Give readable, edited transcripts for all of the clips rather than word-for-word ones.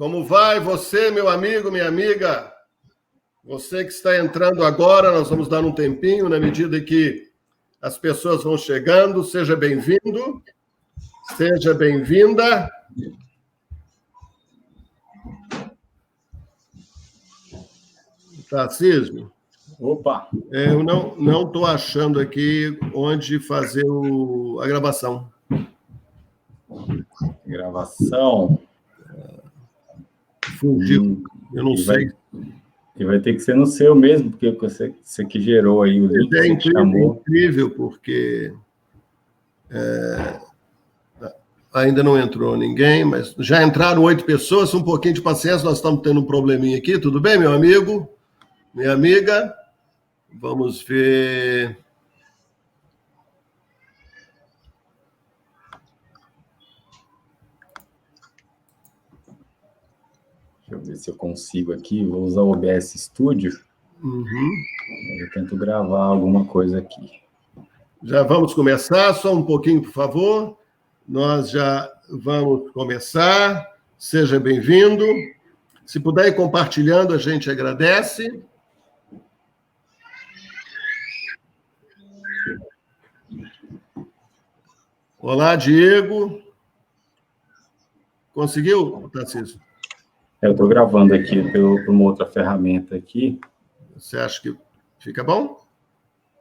Como vai você, meu amigo, minha amiga? Você que está entrando agora, nós vamos dar um tempinho, na medida em que as pessoas vão chegando. Seja bem-vindo, seja bem-vinda. Tarcísio? Opa! Eu não estou achando aqui onde fazer a gravação. Gravação? Fugiu. Eu não sei. E vai ter que ser no seu mesmo, porque você que gerou aí o link, você que chamou. É incrível, porque ainda não entrou ninguém, mas já entraram 8 pessoas, um pouquinho de paciência, nós estamos tendo um probleminha aqui. Tudo bem, meu amigo? Minha amiga? Vamos ver. Deixa eu ver se eu consigo aqui. Vou usar o OBS Studio. Eu tento gravar alguma coisa aqui. Já vamos começar, só um pouquinho, por favor. Nós já vamos começar. Seja bem-vindo. Se puder ir compartilhando, a gente agradece. Olá, Diego. Conseguiu, Tarcísio? Eu estou gravando aqui por uma outra ferramenta aqui. Você acha que fica bom?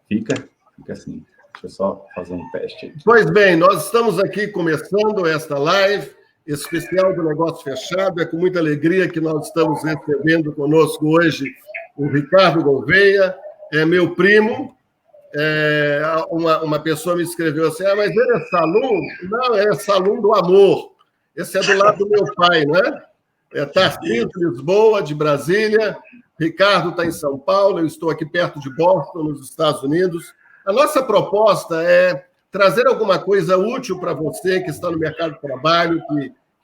Fica assim. Deixa eu só fazer um teste aqui. Pois bem, nós estamos aqui começando esta live especial do Negócio Fechado. É com muita alegria que nós estamos recebendo conosco hoje o Ricardo Gouveia, é meu primo. Uma pessoa me escreveu assim, mas ele é Salum? Não, é Salum do Amor. Esse é do lado do meu pai, né? É Tarcísio, Lisboa, de Brasília. Ricardo está em São Paulo, eu estou aqui perto de Boston, nos Estados Unidos. A nossa proposta é trazer alguma coisa útil para você que está no mercado de trabalho,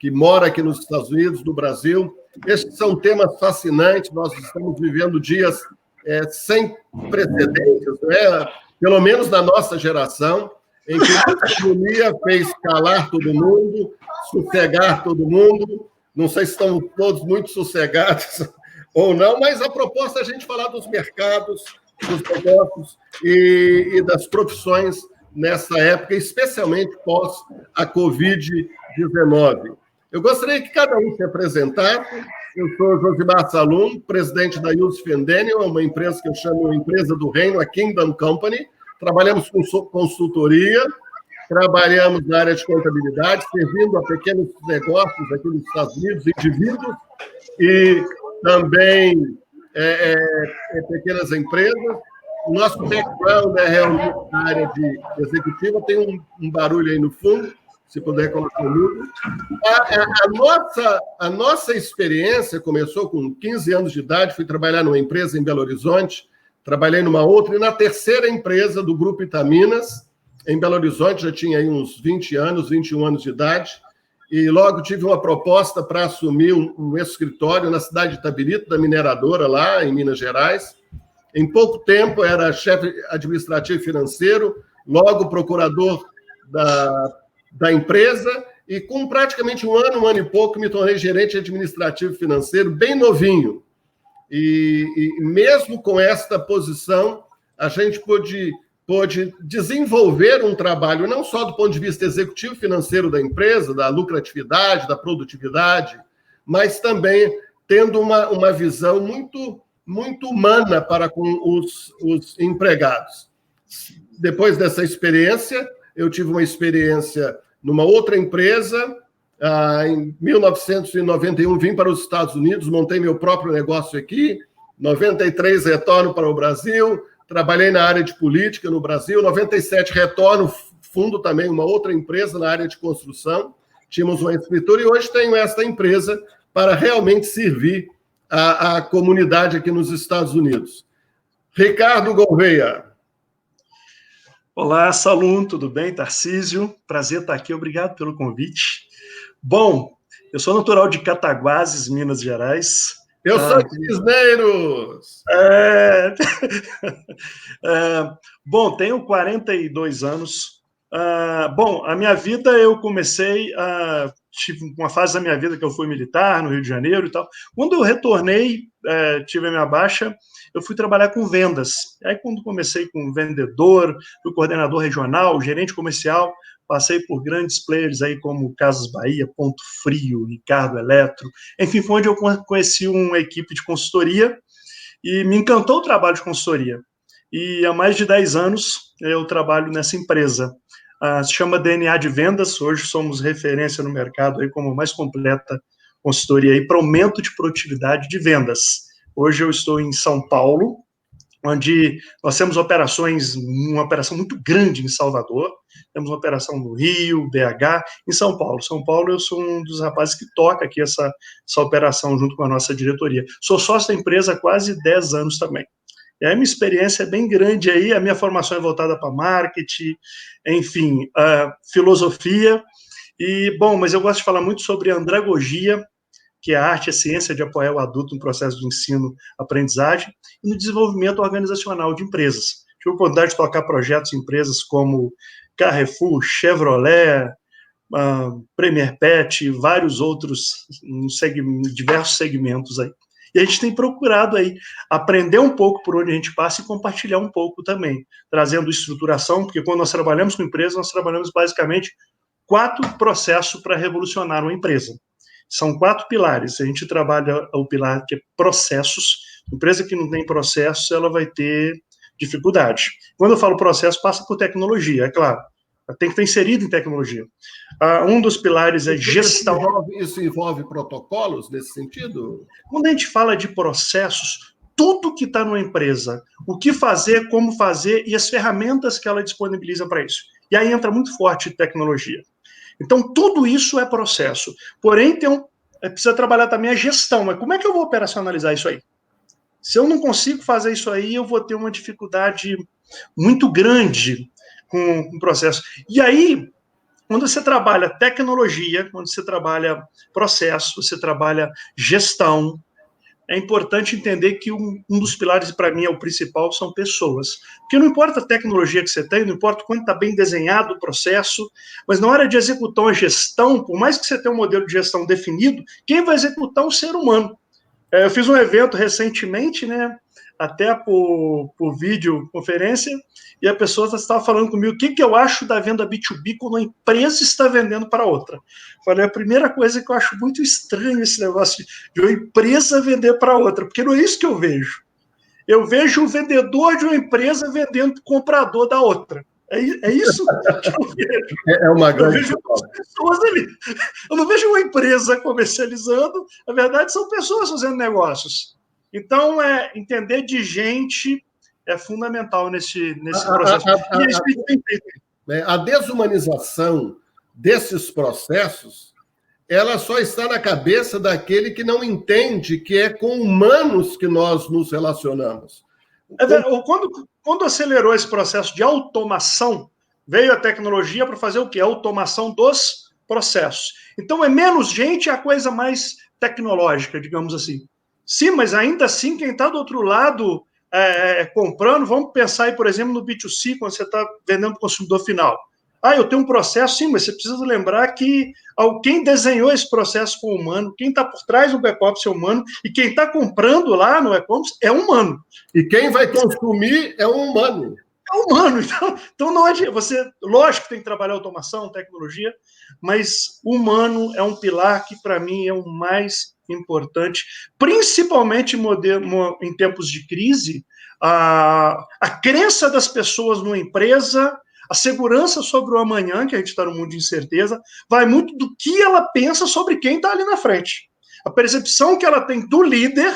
que mora aqui nos Estados Unidos, no Brasil. Estes são temas fascinantes, nós estamos vivendo dias sem precedentes, né? Pelo menos na nossa geração, em que a pandemia fez calar todo mundo, sossegar todo mundo. Não sei se estamos todos muito sossegados ou não, mas a proposta é a gente falar dos mercados, dos negócios e das profissões nessa época, especialmente pós a Covid-19. Eu gostaria que cada um se apresentasse. Eu sou Josimar Salum, presidente da Yusuf & Daniel, uma empresa que eu chamo Empresa do Reino, a Kingdom Company. Trabalhamos com consultoria, trabalhamos na área de contabilidade, servindo a pequenos negócios aqui nos Estados Unidos, indivíduos, e também pequenas empresas. O nosso background é realmente na área de executiva. Tem um barulho aí no fundo, se puder colocar comigo. A nossa experiência começou com 15 anos de idade, fui trabalhar numa empresa em Belo Horizonte, trabalhei numa outra, e na terceira empresa do Grupo Itaminas, em Belo Horizonte, já tinha aí uns 20 anos, 21 anos de idade, e logo tive uma proposta para assumir um escritório na cidade de Itabirito, da mineradora lá, em Minas Gerais. Em pouco tempo, era chefe administrativo e financeiro, logo procurador da empresa, e com praticamente um ano e pouco, me tornei gerente administrativo e financeiro, bem novinho. E mesmo com esta posição, a gente pôde desenvolver um trabalho, não só do ponto de vista executivo financeiro da empresa, da lucratividade, da produtividade, mas também tendo uma visão muito, muito humana para com os empregados. Depois dessa experiência, eu tive uma experiência numa outra empresa. Em 1991, vim para os Estados Unidos, montei meu próprio negócio aqui. 93, retorno para o Brasil. Trabalhei na área de política no Brasil. 97, retorno, fundo também, uma outra empresa na área de construção. Tínhamos uma escritura e hoje tenho esta empresa para realmente servir a comunidade aqui nos Estados Unidos. Ricardo Gouveia. Olá, Salum, tudo bem? Tarcísio, prazer estar aqui, obrigado pelo convite. Bom, eu sou natural de Cataguases, Minas Gerais. Eu sou de Cisneiros! Bom, tenho 42 anos, Bom, a minha vida, eu comecei, tive uma fase da minha vida que eu fui militar no Rio de Janeiro e tal. Quando eu retornei, tive a minha baixa, eu fui trabalhar com vendas. Aí, quando comecei com vendedor, fui coordenador regional, gerente comercial, passei por grandes players aí como Casas Bahia, Ponto Frio, Ricardo Eletro. Enfim, foi onde eu conheci uma equipe de consultoria e me encantou o trabalho de consultoria. E há mais de 10 anos eu trabalho nessa empresa. Se chama DNA de Vendas. Hoje somos referência no mercado aí como a mais completa consultoria para aumento de produtividade de vendas. Hoje eu estou em São Paulo, onde nós temos uma operação muito grande em Salvador, temos uma operação no Rio, BH, em São Paulo. São Paulo, eu sou um dos rapazes que toca aqui essa operação junto com a nossa diretoria. Sou sócio da empresa há quase 10 anos também. E aí minha experiência é bem grande aí, a minha formação é voltada para marketing, enfim, filosofia, mas eu gosto de falar muito sobre andragogia, que é a arte e a ciência de apoiar o adulto no processo de ensino-aprendizagem e no desenvolvimento organizacional de empresas. Tive a oportunidade de tocar projetos em empresas como Carrefour, Chevrolet, Premier Pet, vários outros, diversos segmentos aí. E a gente tem procurado aí aprender um pouco por onde a gente passa e compartilhar um pouco também, trazendo estruturação, porque quando nós trabalhamos com empresas, nós trabalhamos basicamente 4 processos para revolucionar uma empresa. São 4 pilares. A gente trabalha o pilar que é processos. Empresa que não tem processos, ela vai ter dificuldade. Quando eu falo processo, passa por tecnologia, é claro. Tem que estar inserido em tecnologia. Um dos pilares é gestão. Isso envolve protocolos nesse sentido? Quando a gente fala de processos, tudo que está numa empresa, o que fazer, como fazer e as ferramentas que ela disponibiliza para isso. E aí entra muito forte tecnologia. Então, tudo isso é processo. Porém, precisa trabalhar também a gestão. Mas como é que eu vou operacionalizar isso aí? Se eu não consigo fazer isso aí, eu vou ter uma dificuldade muito grande com o processo. E aí, quando você trabalha tecnologia, quando você trabalha processo, você trabalha gestão, é importante entender que um dos pilares, para mim, é o principal, são pessoas. Porque não importa a tecnologia que você tem, não importa quanto está bem desenhado o processo, mas na hora de executar uma gestão, por mais que você tenha um modelo de gestão definido, quem vai executar é o ser humano. Eu fiz um evento recentemente, né, até por videoconferência, e a pessoa estava falando comigo o que eu acho da venda B2B quando a empresa está vendendo para outra. Falei, a primeira coisa que eu acho muito estranho esse negócio de uma empresa vender para outra, porque não é isso que eu vejo. Eu vejo o vendedor de uma empresa vendendo para o comprador da outra. É isso que eu vejo. É uma grande... Eu vejo pessoas ali. Eu não vejo uma empresa comercializando, na verdade são pessoas fazendo negócios. Então, entender de gente é fundamental nesse processo. A desumanização desses processos, ela só está na cabeça daquele que não entende que é com humanos que nós nos relacionamos. Quando acelerou esse processo de automação, veio a tecnologia para fazer o quê? A automação dos processos. Então, é menos gente, a coisa mais tecnológica, digamos assim. Sim, mas ainda assim, quem está do outro lado comprando, vamos pensar aí, por exemplo, no B2C, quando você está vendendo para o consumidor final. Eu tenho um processo, sim, mas você precisa lembrar que quem desenhou esse processo foi humano, quem está por trás do back-office é humano, e quem está comprando lá no e-commerce é humano. E quem vai consumir é um humano. É humano. Então não adianta. Lógico que tem que trabalhar automação, tecnologia, mas humano é um pilar que, para mim, é o mais importante, principalmente em tempos de crise. A crença das pessoas numa empresa, a segurança sobre o amanhã, que a gente está num mundo de incerteza, vai muito do que ela pensa sobre quem está ali na frente. A percepção que ela tem do líder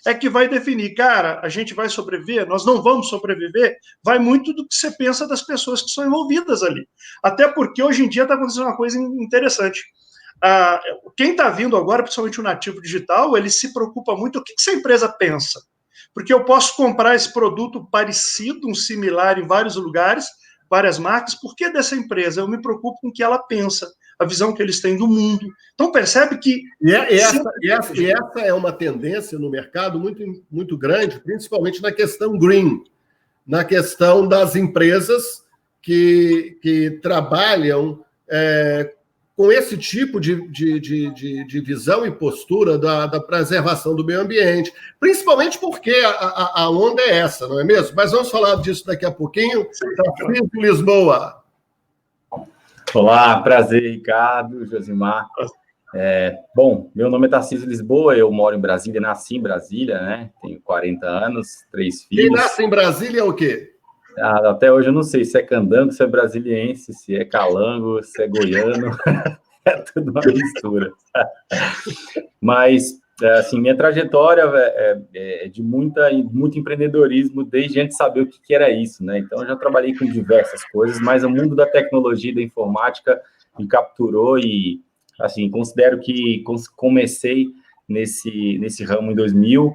é que vai definir, cara, a gente vai sobreviver, nós não vamos sobreviver, vai muito do que você pensa das pessoas que são envolvidas ali. Até porque hoje em dia está acontecendo uma coisa interessante. Quem está vindo agora, principalmente o nativo digital, ele se preocupa muito o que essa empresa pensa. Porque eu posso comprar esse produto parecido, um similar em vários lugares, várias marcas, por que dessa empresa? Eu me preocupo com o que ela pensa, a visão que eles têm do mundo. Então, percebe que... Essa é uma tendência no mercado muito, muito grande, principalmente na questão green, na questão das empresas que trabalham com esse tipo de visão e postura da preservação do meio ambiente, principalmente porque a onda é essa, não é mesmo? Mas vamos falar disso daqui a pouquinho. Tarcísio Lisboa. Olá, prazer, Ricardo, Josimar. Bom, meu nome é Tarcísio Lisboa, eu moro em Brasília, nasci em Brasília, né? Tenho 40 anos, 3 filhos. Quem nasce em Brasília é o quê? Até hoje eu não sei se é candango, se é brasiliense, se é calango, se é goiano, é tudo uma mistura. Mas, assim, minha trajetória é de muito empreendedorismo, desde antes de saber o que era isso, né? Então, eu já trabalhei com diversas coisas, mas o mundo da tecnologia e da informática me capturou e, assim, considero que comecei nesse ramo em 2000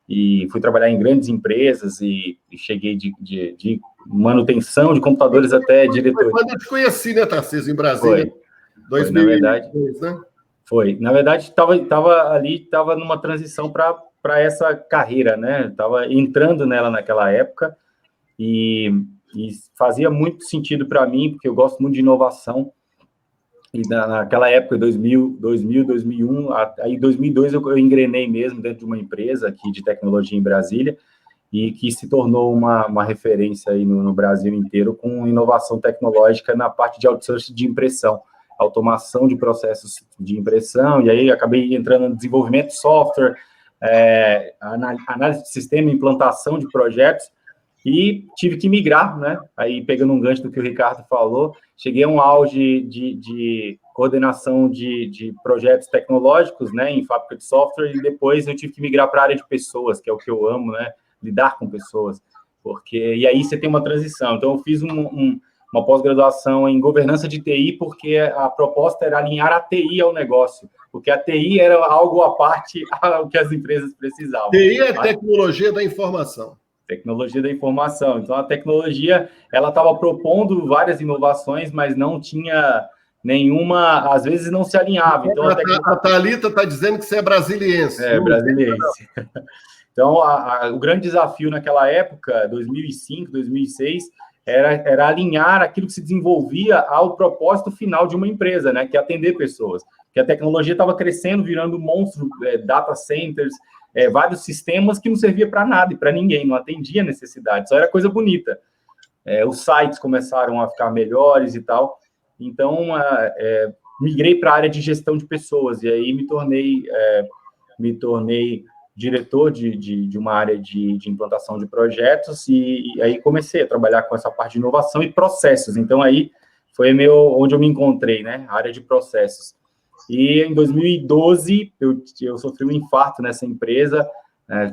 e fui trabalhar em grandes empresas e cheguei de manutenção de computadores até diretor. Foi quando eu te conheci, né, Tarcísio, em Brasília? Foi, na verdade. Né? Foi. Na verdade, estava numa transição para essa carreira, né? Estava entrando nela naquela época e fazia muito sentido para mim, porque eu gosto muito de inovação. E naquela época, 2000, 2001, aí em 2002 eu engrenei mesmo dentro de uma empresa aqui de tecnologia em Brasília e que se tornou uma referência aí no Brasil inteiro com inovação tecnológica na parte de outsourcing de impressão, automação de processos de impressão, e aí acabei entrando no desenvolvimento de software, análise de sistema, implantação de projetos, e tive que migrar, né? Aí, pegando um gancho do que o Ricardo falou, cheguei a um auge de coordenação de projetos tecnológicos, né, em fábrica de software, e depois eu tive que migrar para a área de pessoas, que é o que eu amo, né, lidar com pessoas, e aí você tem uma transição. Então, eu fiz uma pós-graduação em governança de TI, porque a proposta era alinhar a TI ao negócio, porque a TI era algo à parte ao que as empresas precisavam. TI é tecnologia da informação. Tecnologia da informação. Então, a tecnologia, ela estava propondo várias inovações, mas não tinha nenhuma, às vezes não se alinhava. Então, a Thalita está dizendo que você é brasiliense. Brasiliense. Então, o grande desafio naquela época, 2005, 2006, era alinhar aquilo que se desenvolvia ao propósito final de uma empresa, né, que é atender pessoas. Porque a tecnologia estava crescendo, virando um monstro, data centers, vários sistemas que não servia para nada e para ninguém, não atendia necessidade, só era coisa bonita. Os sites começaram a ficar melhores e tal, então migrei para a área de gestão de pessoas, e aí me tornei diretor de uma área de implantação de projetos, e aí comecei a trabalhar com essa parte de inovação e processos. Então, aí foi onde eu me encontrei, né? A área de processos. E em 2012, eu sofri um infarto nessa empresa,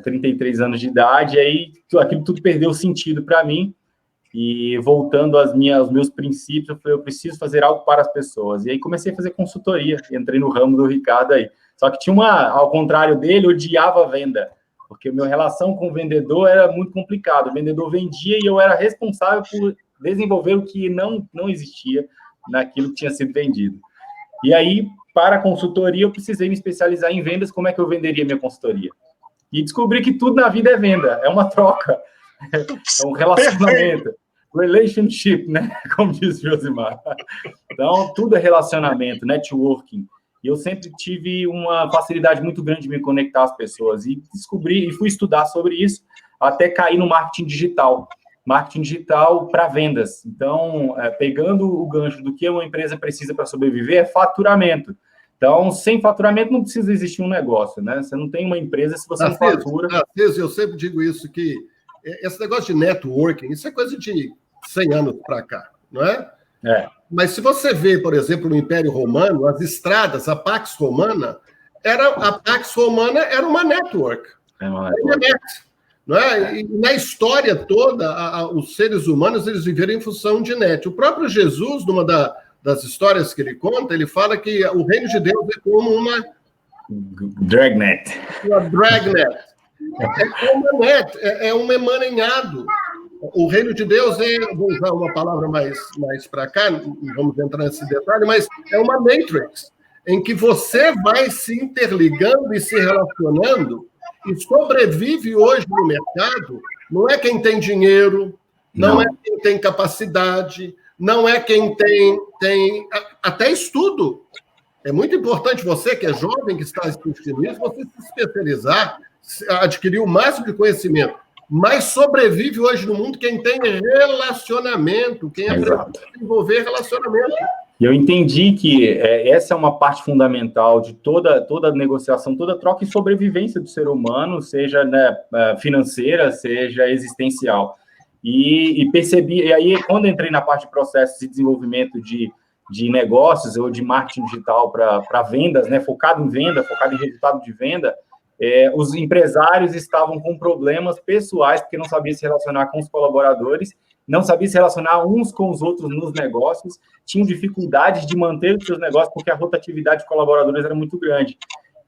33 anos de idade, e aí aquilo tudo perdeu sentido para mim, e voltando aos meus princípios, eu falei, eu preciso fazer algo para as pessoas. E aí comecei a fazer consultoria, entrei no ramo do Ricardo aí. Só que tinha ao contrário dele, eu odiava a venda, porque a minha relação com o vendedor era muito complicada. O vendedor vendia e eu era responsável por desenvolver o que não existia naquilo que tinha sido vendido. E aí, para a consultoria, eu precisei me especializar em vendas. Como é que eu venderia minha consultoria? E descobri que tudo na vida é venda, é uma troca, é um relacionamento, relationship, né? Como diz o Josimar. Então, tudo é relacionamento, networking. E eu sempre tive uma facilidade muito grande de me conectar às pessoas. E descobri, e fui estudar sobre isso, até cair no marketing digital. Marketing digital para vendas. Então, pegando o gancho do que uma empresa precisa para sobreviver, é faturamento. Então, sem faturamento não precisa existir um negócio, né? Você não tem uma empresa se você não fatura. Eu sempre digo isso, que esse negócio de networking, isso é coisa de 100 anos para cá, não é? Mas se você vê, por exemplo, no Império Romano, as estradas, a Pax Romana era uma network. Não é? E na história toda, os seres humanos eles viveram em função de net. O próprio Jesus, numa das histórias que ele conta, ele fala que o reino de Deus é como uma dragnet. Uma dragnet. É como uma net, é um emaranhado. O reino de Deus vou usar uma palavra mais para cá, não vamos entrar nesse detalhe, mas é uma matrix, em que você vai se interligando e se relacionando, e sobrevive hoje no mercado, não é quem tem dinheiro, não é quem tem capacidade, não é quem tem até estudo. É muito importante você, que é jovem, que está assistindo isso, você se especializar, adquirir o máximo de conhecimento. Mas sobrevive hoje no mundo quem tem relacionamento, quem aprende a desenvolver relacionamento. E eu entendi que essa é uma parte fundamental de toda negociação, toda troca e sobrevivência do ser humano, seja, né, financeira, seja existencial. E percebi, e aí quando entrei na parte de processos de desenvolvimento de negócios ou de marketing digital para vendas, né, focado em venda, focado em resultado de venda, os empresários estavam com problemas pessoais, porque não sabiam se relacionar com os colaboradores, não sabiam se relacionar uns com os outros nos negócios, tinham dificuldades de manter os seus negócios, porque a rotatividade de colaboradores era muito grande.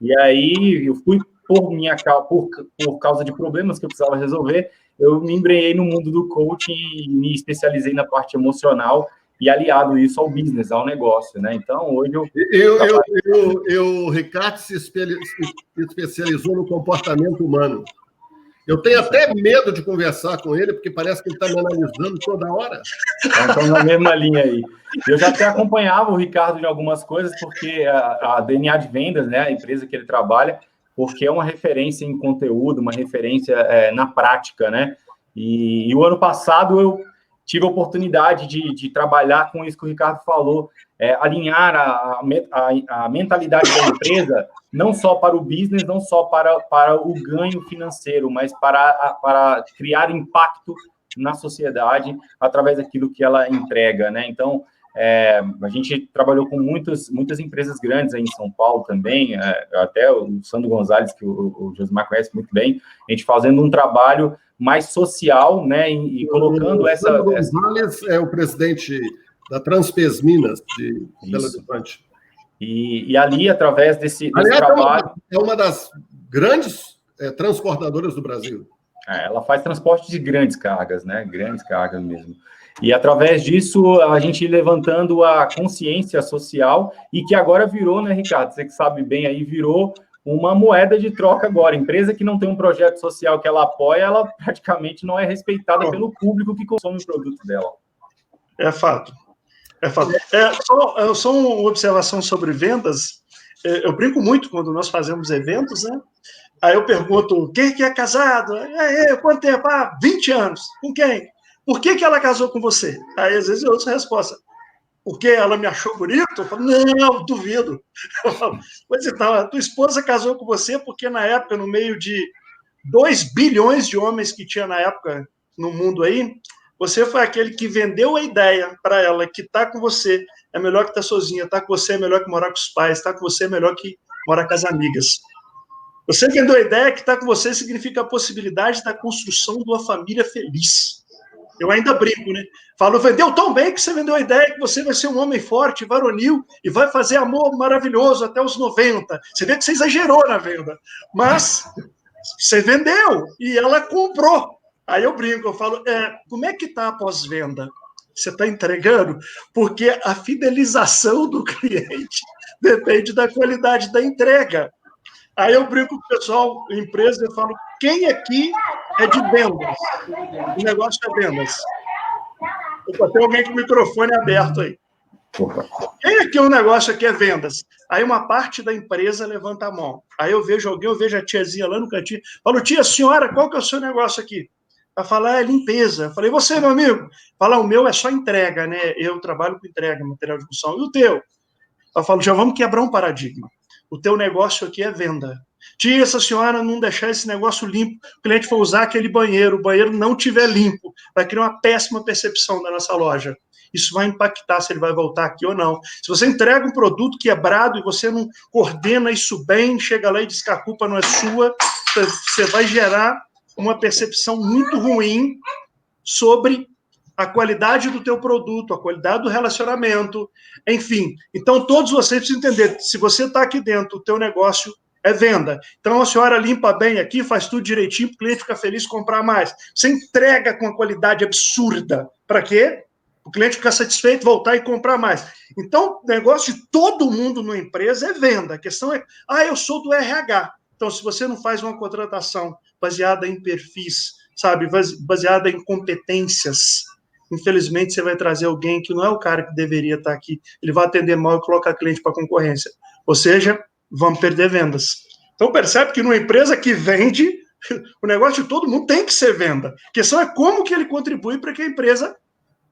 E aí, eu fui, por causa de problemas que eu precisava resolver, eu me embrenhei no mundo do coaching e me especializei na parte emocional, e aliado isso ao business, ao negócio, né? Então, hoje o Ricardo se especializou no comportamento humano. Eu tenho até medo de conversar com ele, porque parece que ele está me analisando toda hora. Então, na mesma linha aí. Eu já até acompanhava o Ricardo em algumas coisas, porque a DNA de Vendas, né, a empresa que ele trabalha, porque é uma referência em conteúdo, uma referência na prática, né? E o ano passado eu tive a oportunidade de trabalhar com isso que o Ricardo falou, alinhar a mentalidade da empresa, não só para o business, não só para o ganho financeiro, mas para criar impacto na sociedade através daquilo que ela entrega, né? Então, a gente trabalhou com muitas empresas grandes aí em São Paulo também, até o Sandro Gonzalez, que o Josimar conhece muito bem, a gente fazendo um trabalho mais social, né, e colocando essa... Sandro Gonzalez é o presidente da Transpesminas de Belo Horizonte. E ali, através desse trabalho... É uma das grandes transportadoras do Brasil. Ela faz transporte de grandes cargas, né? Grandes cargas mesmo. E através disso, a gente levantando a consciência social e que agora virou, né, Ricardo? Você que sabe bem aí, virou uma moeda de troca agora. Empresa que não tem um projeto social que ela apoia, ela praticamente não é respeitada pelo público que consome o produto dela. É fato. É fato. Só uma observação sobre vendas. Eu brinco muito quando nós fazemos eventos, né? Aí eu pergunto, quem que é casado? Quanto tempo? 20 anos. Com quem? Por que ela casou com você? Aí, às vezes, eu ouço a resposta. Porque ela me achou bonito? Eu falo, não, duvido. Eu falo, pois então, a tua esposa casou com você porque, na época, no meio de 2 bilhões de homens que tinha na época no mundo aí, você foi aquele que vendeu a ideia para ela que tá com você é melhor que estar sozinha, tá com você é melhor que morar com os pais, tá com você é melhor que morar com as amigas. Você vendeu a ideia que estar com você significa a possibilidade da construção de uma família feliz. Eu ainda brinco, né? Falo, vendeu tão bem que você vendeu a ideia que você vai ser um homem forte, varonil, e vai fazer amor maravilhoso até os 90. Você vê que você exagerou na venda. Mas você vendeu e ela comprou. Aí eu brinco, eu falo, como é que está a pós-venda? Você está entregando? Porque a fidelização do cliente depende da qualidade da entrega. Aí eu brinco com o pessoal, empresa, eu falo, quem aqui é de vendas? O negócio é vendas. Tem alguém com o microfone aberto aí. Quem aqui o negócio aqui é vendas? Aí uma parte da empresa levanta a mão. Aí eu vejo alguém, eu vejo a tiazinha lá no cantinho. Falo, tia, senhora, qual que é o seu negócio aqui? Ela fala, limpeza. Eu falei, você, meu amigo? Fala, o meu é só entrega, né? Eu trabalho com entrega, material de construção. E o teu? Eu falo, já vamos quebrar um paradigma. O teu negócio aqui é venda. Tia, essa senhora não deixar esse negócio limpo, o cliente for usar aquele banheiro, o banheiro não tiver limpo, vai criar uma péssima percepção da nossa loja. Isso vai impactar se ele vai voltar aqui ou não. Se você entrega um produto quebrado e você não coordena isso bem, chega lá e diz que a culpa não é sua, você vai gerar uma percepção muito ruim sobre a qualidade do teu produto, a qualidade do relacionamento, enfim. Então, todos vocês precisam entender, se você está aqui dentro, o teu negócio é venda. Então, a senhora limpa bem aqui, faz tudo direitinho, o cliente fica feliz comprar mais. Você entrega com uma qualidade absurda. Para quê? O cliente ficar satisfeito, voltar e comprar mais. Então, o negócio de todo mundo na empresa é venda. A questão é, eu sou do RH. Então, se você não faz uma contratação baseada em perfis sabe, baseada em competências. Infelizmente, você vai trazer alguém que não é o cara que deveria estar aqui. Ele vai atender mal e colocar cliente para concorrência. Ou seja, vamos perder vendas. Então, percebe que numa empresa que vende, o negócio de todo mundo tem que ser venda. A questão é como que ele contribui para que a empresa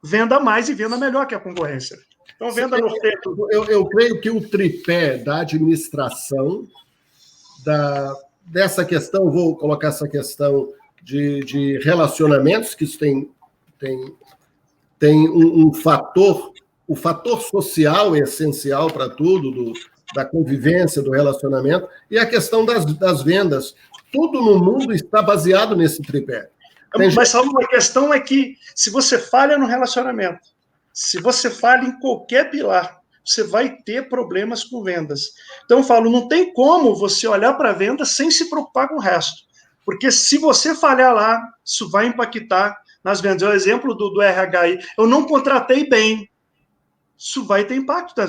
venda mais e venda melhor que a concorrência. Então, venda no feito. Eu creio que o tripé da administração, dessa questão, vou colocar essa questão de relacionamentos, que isso tem um fator, o fator social é essencial para tudo, da convivência, do relacionamento, e a questão das vendas. Tudo no mundo está baseado nesse tripé. Mas, Saulo, a questão é que se você falha no relacionamento, se você falha em qualquer pilar, você vai ter problemas com vendas. Então, eu falo, não tem como você olhar para a venda sem se preocupar com o resto. Porque se você falhar lá, isso vai impactar nas vendas. É o exemplo do RH aí. Eu não contratei bem. Isso vai ter impacto.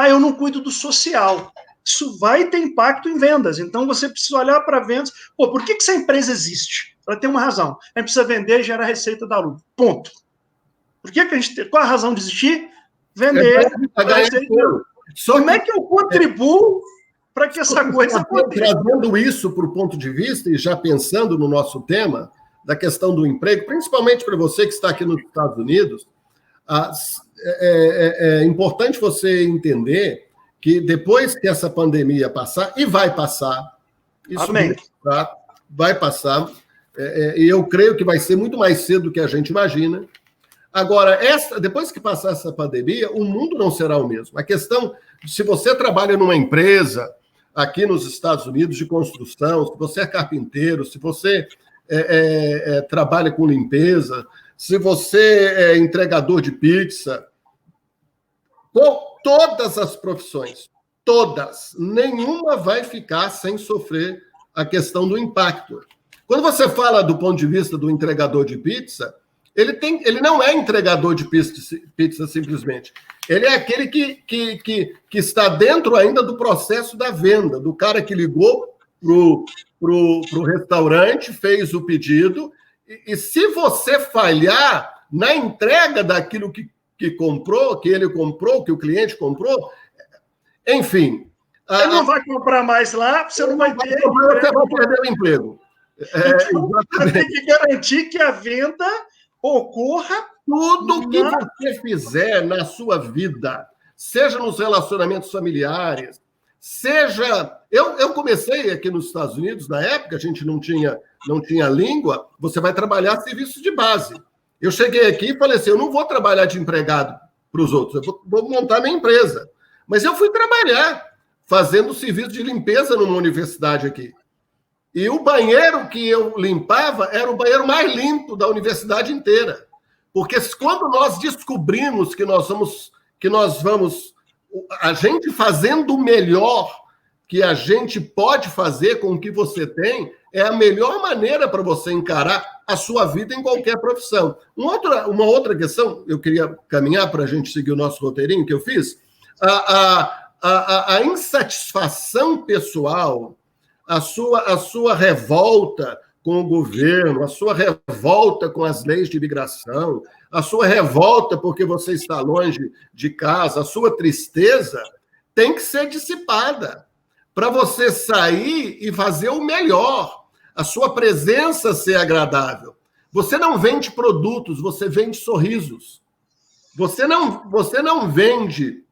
Eu não cuido do social. Isso vai ter impacto em vendas. Então, você precisa olhar para vendas. Pô, por que essa empresa existe? Ela tem uma razão. A gente precisa vender e gerar receita da lucro. Ponto. Por que a gente tem? Qual a razão de existir? Vender. Como é que eu contribuo para que essa coisa aconteça? Trazendo isso para o ponto de vista, e já pensando no nosso tema, da questão do emprego, principalmente para você que está aqui nos Estados Unidos, é importante você entender que depois que essa pandemia passar, e vai passar, isso vai passar, e eu creio que vai ser muito mais cedo do que a gente imagina. Agora, depois que passar essa pandemia, o mundo não será o mesmo. A questão, se você trabalha numa empresa aqui nos Estados Unidos de construção, se você é carpinteiro, se você trabalha com limpeza, se você é entregador de pizza, todas as profissões, todas, nenhuma vai ficar sem sofrer a questão do impacto. Quando você fala do ponto de vista do entregador de pizza, ele não é entregador de pizza simplesmente. Ele é aquele que está dentro ainda do processo da venda, do cara que ligou pro restaurante, fez o pedido, e se você falhar na entrega daquilo que ele comprou, que o cliente comprou, enfim... Ele não vai comprar mais lá, você não vai ter... Você vai perder o emprego. Então, você tem que garantir que a venda ocorra. Tudo que você fizer na sua vida, seja nos relacionamentos familiares, seja... Eu comecei aqui nos Estados Unidos, na época, a gente não tinha língua, você vai trabalhar serviços de base. Eu cheguei aqui e falei assim, eu não vou trabalhar de empregado para os outros, eu vou montar minha empresa. Mas eu fui trabalhar, fazendo serviço de limpeza numa universidade aqui. E o banheiro que eu limpava era o banheiro mais limpo da universidade inteira. Porque quando nós descobrimos que nós vamos, a gente fazendo o melhor que a gente pode fazer com o que você tem, é a melhor maneira para você encarar a sua vida em qualquer profissão. Uma outra questão, eu queria caminhar para a gente seguir o nosso roteirinho que eu fiz, a insatisfação pessoal, a sua revolta com o governo, a sua revolta com as leis de imigração, a sua revolta porque você está longe de casa, a sua tristeza tem que ser dissipada para você sair e fazer o melhor, a sua presença ser agradável. Você não vende produtos, você vende sorrisos. Você não vende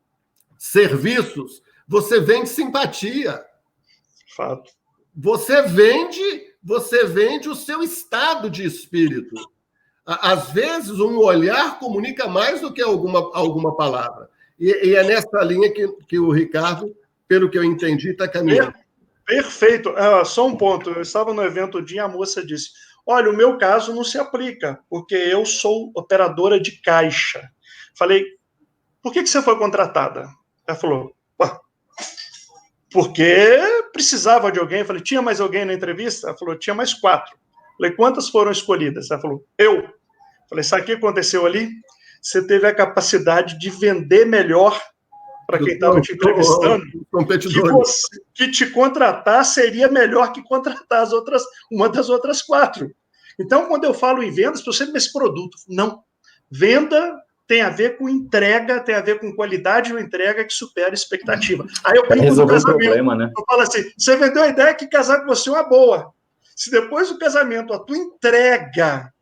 serviços, você vende simpatia. Fato. Você vende o seu estado de espírito. Às vezes, um olhar comunica mais do que alguma palavra. E é nessa linha que o Ricardo, pelo que eu entendi, está caminhando. Perfeito. Só um ponto. Eu estava no evento um dia e a moça disse, olha, o meu caso não se aplica, porque eu sou operadora de caixa. Falei, por que você foi contratada? Ela falou, porque precisava de alguém. Eu falei, tinha mais alguém na entrevista? Ela falou, tinha mais 4. Falei, quantas foram escolhidas? Ela falou, eu. Falei, sabe o que aconteceu ali? Você teve a capacidade de vender melhor para quem estava te entrevistando, que te contratar seria melhor que contratar uma das outras 4. Então, quando eu falo em vendas, estou sempre nesse produto. Não. Venda tem a ver com entrega, tem a ver com qualidade de uma entrega que supera a expectativa. Aí eu brinco no casamento. Problema, né? Eu falo assim, você vendeu a ideia que casar com você é uma boa. Se depois do casamento a tua entrega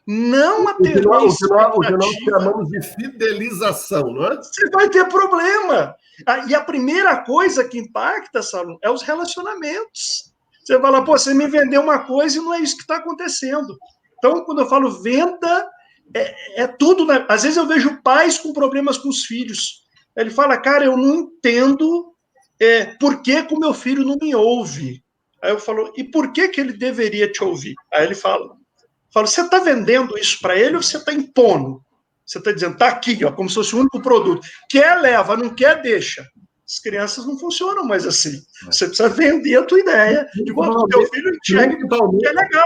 não atender a expectativa, o que nós chamamos de fidelização, não é? Você vai ter problema. E a primeira coisa que impacta, Saulo, é os relacionamentos. Você fala, pô, você me vendeu uma coisa e não é isso que está acontecendo. Então, quando eu falo venda, é tudo. Né? Às vezes eu vejo pais com problemas com os filhos. Ele fala, cara, eu não entendo por que o meu filho não me ouve. Aí eu falo, e por que ele deveria te ouvir? Aí ele fala, você está vendendo isso para ele ou você está impondo? Você está dizendo, está aqui, ó, como se fosse o único produto. Quer, leva, não quer, deixa. As crianças não funcionam mais assim. Você precisa vender a tua ideia de modo que o teu filho enxergue que é legal.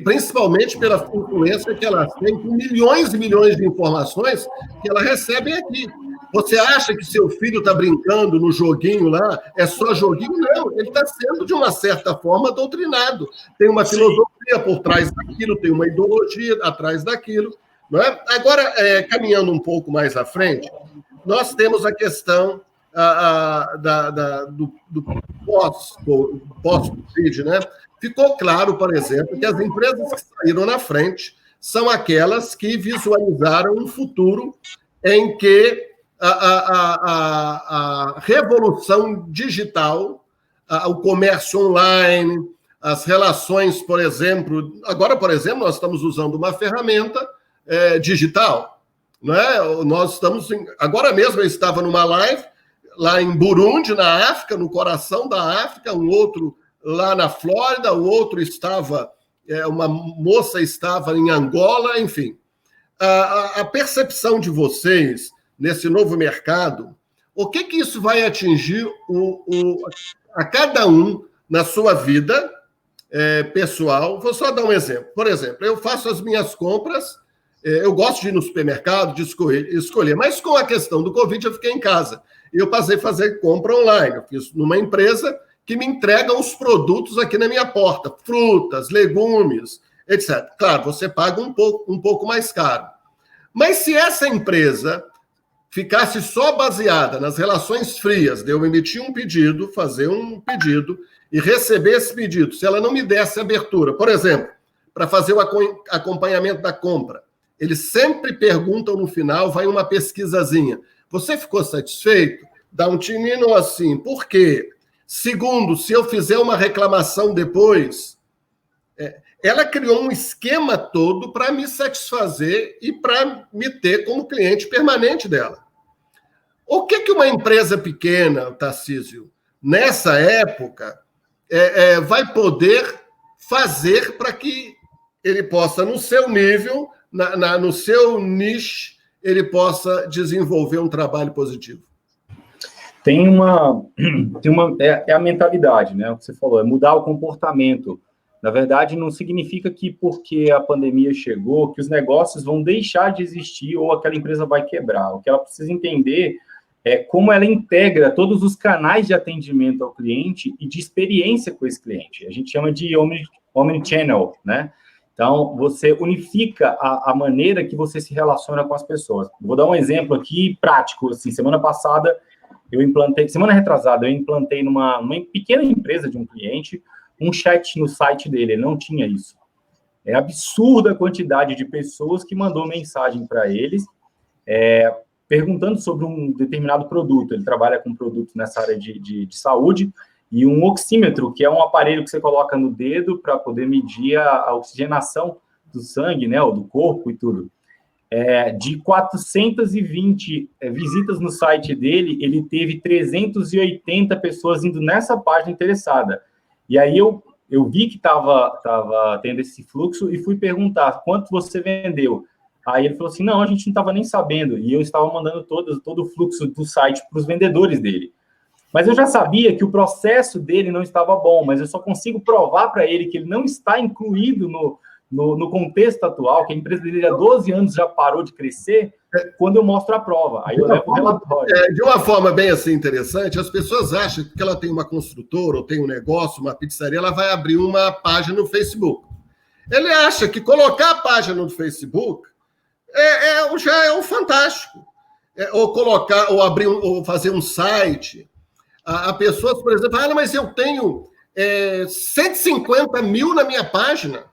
Principalmente pela influência que elas têm com milhões e milhões de informações que elas recebem aqui. Você acha que seu filho está brincando no joguinho lá? É só joguinho? Não, ele está sendo, de uma certa forma, doutrinado. Tem uma filosofia por trás daquilo, tem uma ideologia atrás daquilo. Não é? Agora, caminhando um pouco mais à frente, nós temos a questão do pós-Covid, né? Ficou claro, por exemplo, que as empresas que saíram na frente são aquelas que visualizaram um futuro em que a revolução digital, o comércio online, as relações, por exemplo... Agora, por exemplo, nós estamos usando uma ferramenta digital. Não é? Nós estamos... Agora mesmo eu estava numa live lá em Burundi, na África, no coração da África, um outro lá na Flórida, o outro estava... uma moça estava em Angola, enfim. A percepção de vocês nesse novo mercado, o que isso vai atingir a cada um na sua vida pessoal? Vou só dar um exemplo. Por exemplo, eu faço as minhas compras, eu gosto de ir no supermercado, de escolher, mas com a questão do Covid eu fiquei em casa. E eu passei a fazer compra online. Eu fiz numa empresa que me entrega os produtos aqui na minha porta, frutas, legumes, etc. Claro, você paga um pouco mais caro. Mas se essa empresa ficasse só baseada nas relações frias, de eu emitir um pedido, fazer um pedido e receber esse pedido, se ela não me desse abertura, por exemplo, para fazer o acompanhamento da compra, eles sempre perguntam no final, vai uma pesquisazinha, você ficou satisfeito? Dá um tinino assim, por quê? Segundo, se eu fizer uma reclamação depois, ela criou um esquema todo para me satisfazer e para me ter como cliente permanente dela. O que uma empresa pequena, Tarcísio, nessa época, vai poder fazer para que ele possa, no seu nível, no seu nicho, ele possa desenvolver um trabalho positivo? É a mentalidade, né? O que você falou, é mudar o comportamento. Na verdade, não significa que porque a pandemia chegou, que os negócios vão deixar de existir ou aquela empresa vai quebrar. O que ela precisa entender é como ela integra todos os canais de atendimento ao cliente e de experiência com esse cliente. A gente chama de omnichannel, né? Então, você unifica a maneira que você se relaciona com as pessoas. Vou dar um exemplo aqui prático. Assim, semana retrasada, eu implantei numa pequena empresa de um cliente um chat no site dele. Ele não tinha isso. É absurda a quantidade de pessoas que mandou mensagem para eles, perguntando sobre um determinado produto. Ele trabalha com produtos nessa área de saúde, e um oxímetro, que é um aparelho que você coloca no dedo para poder medir a oxigenação do sangue, né, ou do corpo e tudo. De 420 visitas no site dele, ele teve 380 pessoas indo nessa página interessada. E aí eu vi que estava tendo esse fluxo e fui perguntar, quanto você vendeu? Aí ele falou assim, não, a gente não estava nem sabendo. E eu estava mandando todo o fluxo do site para os vendedores dele. Mas eu já sabia que o processo dele não estava bom, mas eu só consigo provar para ele que ele não está incluído no contexto atual, que a empresa dele há 12 anos já parou de crescer, quando eu mostro a prova. Aí eu levo o relatório. De uma forma bem assim interessante, as pessoas acham que ela tem uma construtora, ou tem um negócio, uma pizzaria, ela vai abrir uma página no Facebook. Ele acha que colocar a página no Facebook já é um fantástico. Ou colocar, ou abrir, ou fazer um site. Há pessoas, por exemplo, mas eu tenho 150 mil na minha página.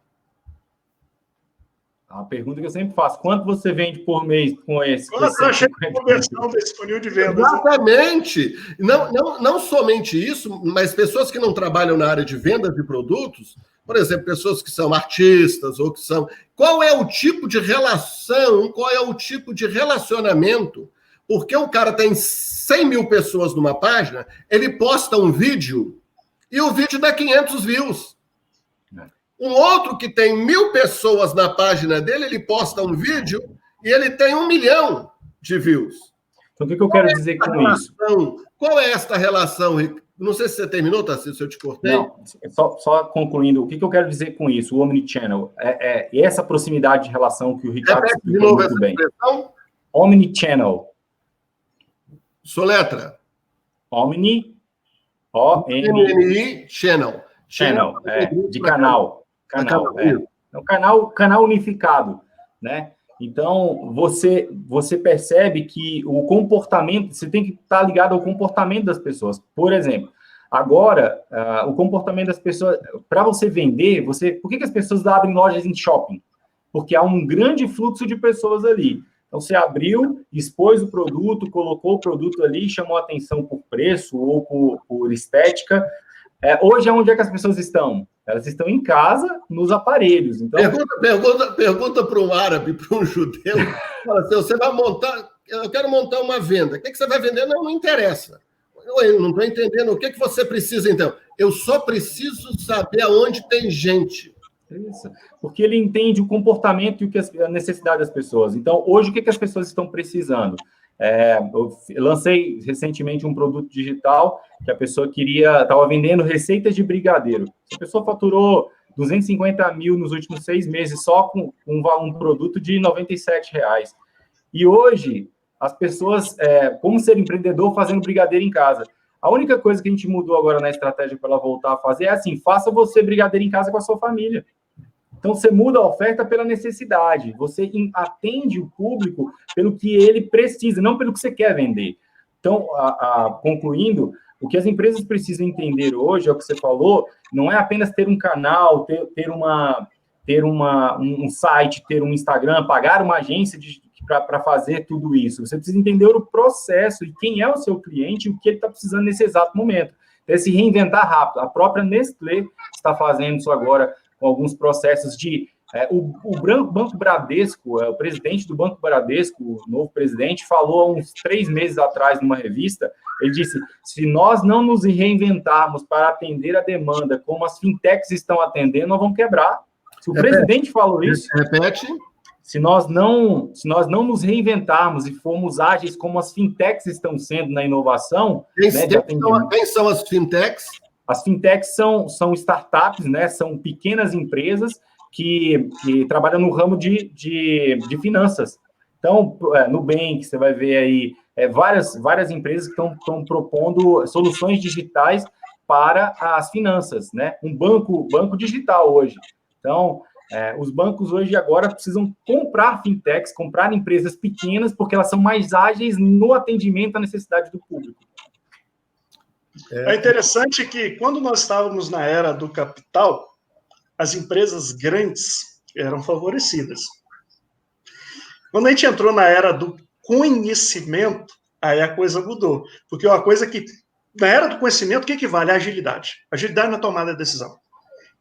A pergunta que eu sempre faço: quanto você vende por mês com esse? Quanto achei a conversão desse funil de vendas? Exatamente. Não somente isso, mas pessoas que não trabalham na área de vendas de produtos, por exemplo, pessoas que são artistas ou que são... Qual é o tipo de relação, qual é o tipo de relacionamento? Porque o cara tem 100 mil pessoas numa página, ele posta um vídeo e o vídeo dá 500 views. Um outro que tem 1.000 pessoas na página dele, ele posta um vídeo e ele tem 1 milhão de views. Então, o que eu quero dizer com isso? Qual é esta relação, Ricardo? Não sei se você terminou, Tarcísio, se eu te cortei. Não, só concluindo, o que eu quero dizer com isso? O Omnichannel, e essa proximidade de relação que o Ricardo explicou muito bem. Omnichannel. Soletra. Omni, O-N-N-I, channel. Channel, de canal. Canal unificado, né? Então, você percebe que o comportamento, você tem que estar ligado ao comportamento das pessoas. Por exemplo, agora, o comportamento das pessoas, para você vender, por que as pessoas abrem lojas em shopping? Porque há um grande fluxo de pessoas ali. Então, você abriu, expôs o produto, colocou o produto ali, chamou a atenção por preço ou por estética. Hoje, onde é que as pessoas estão? Elas estão em casa, nos aparelhos. Então... Pergunta para um árabe, para um judeu. Fala assim, você vai montar... Eu quero montar uma venda. O que você vai vender? Não interessa. Eu não estou entendendo. O que você precisa, então? Eu só preciso saber aonde tem gente. Isso. Porque ele entende o comportamento e a necessidade das pessoas. Então, hoje, o que as pessoas estão precisando? Eu lancei recentemente um produto digital que a pessoa estava vendendo receitas de brigadeiro. A pessoa faturou 250 mil nos últimos 6 meses só com um produto de R$97. E hoje, as pessoas, como ser empreendedor fazendo brigadeiro em casa. A única coisa que a gente mudou agora na estratégia para ela voltar a fazer é assim, faça você brigadeiro em casa com a sua família. Então, você muda a oferta pela necessidade. Você atende o público pelo que ele precisa, não pelo que você quer vender. Então, concluindo, o que as empresas precisam entender hoje, é o que você falou, não é apenas ter um canal, ter um site, ter um Instagram, pagar uma agência para fazer tudo isso. Você precisa entender o processo e quem é o seu cliente e o que ele está precisando nesse exato momento. É se reinventar rápido. A própria Nestlé está fazendo isso agora com alguns processos de... O Banco Bradesco, o presidente do Banco Bradesco, o novo presidente, falou há uns 3 meses atrás numa revista, ele disse, se nós não nos reinventarmos para atender a demanda como as fintechs estão atendendo, nós vamos quebrar. Se o presidente falou isso... Repete. Se nós não nos reinventarmos e formos ágeis como as fintechs estão sendo na inovação... Quem são as fintechs? As fintechs são startups, né? São pequenas empresas que trabalham no ramo de finanças. Então, Nubank, você vai ver aí várias empresas que estão propondo soluções digitais para as finanças, né? Um banco digital hoje. Então, os bancos hoje agora precisam comprar fintechs, comprar empresas pequenas, porque elas são mais ágeis no atendimento à necessidade do público. É interessante que, quando nós estávamos na era do capital, as empresas grandes eram favorecidas. Quando a gente entrou na era do conhecimento, aí a coisa mudou. Porque é uma coisa que, na era do conhecimento, o que vale? A agilidade. Agilidade na tomada de decisão.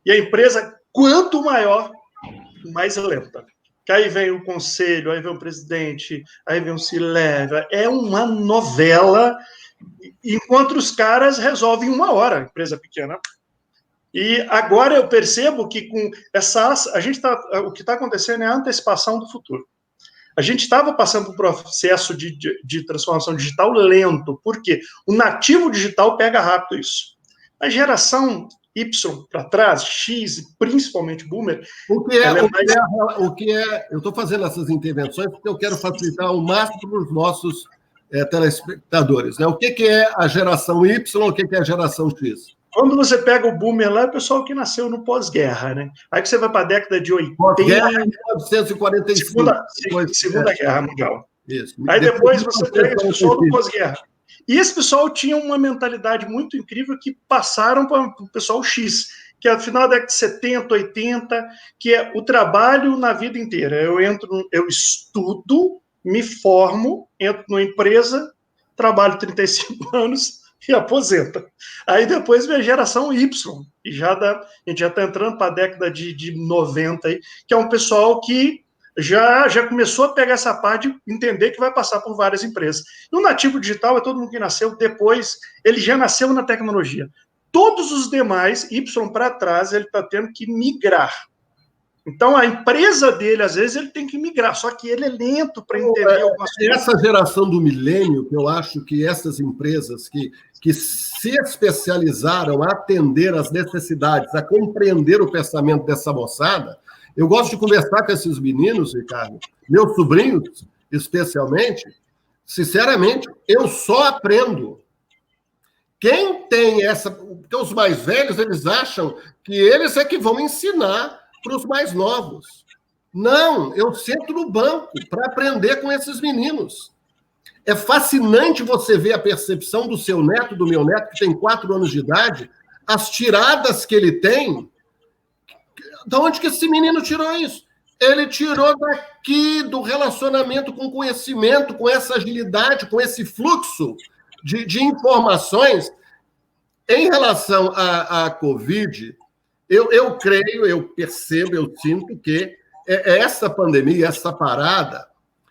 E a empresa, quanto maior, mais lenta. Que aí vem o conselho, aí vem o presidente, aí vem o C-Level. É uma novela... Enquanto os caras resolvem 1 hora, empresa pequena. E agora eu percebo que com o que está acontecendo é a antecipação do futuro. A gente estava passando por um processo de transformação digital lento, porque o nativo digital pega rápido isso. A geração Y para trás, X, principalmente Boomer... Eu estou fazendo essas intervenções porque eu quero facilitar ao máximo para os nossos telespectadores, né? O que é a geração Y, o que é a geração X? Quando você pega o boomer lá, é o pessoal que nasceu no pós-guerra, né? Aí que você vai para a década de 80... Pós-guerra, 1945. Segunda Guerra Mundial. Isso. Aí depois você pega esse pessoal do pós-guerra. E esse pessoal tinha uma mentalidade muito incrível que passaram para o pessoal X, que é no final da década de 70, 80, que é o trabalho na vida inteira. Eu estudo, me formo, entro numa empresa, trabalho 35 anos e aposenta. Aí depois vem a geração Y, e a gente já está entrando para a década de 90, aí, que é um pessoal que já começou a pegar essa parte de entender que vai passar por várias empresas. E o nativo digital é todo mundo que nasceu depois, ele já nasceu na tecnologia. Todos os demais, Y para trás, ele está tendo que migrar. Então, a empresa dele, às vezes, ele tem que migrar, só que ele é lento para entender algumas coisas. Essa geração do milênio, que eu acho que essas empresas que se especializaram a atender às necessidades, a compreender o pensamento dessa moçada. Eu gosto de conversar com esses meninos, Ricardo, meus sobrinhos, especialmente. Sinceramente, eu só aprendo. Quem tem essa... Porque os mais velhos, eles acham que eles é que vão ensinar para os mais novos. Não, eu sento no banco para aprender com esses meninos. É fascinante você ver a percepção do seu neto, do meu neto, que tem 4 anos de idade, as tiradas que ele tem. Da onde que esse menino tirou isso? Ele tirou daqui, do relacionamento com conhecimento, com essa agilidade, com esse fluxo de informações. Em relação à Covid, eu creio, eu percebo, eu sinto que essa pandemia, essa parada,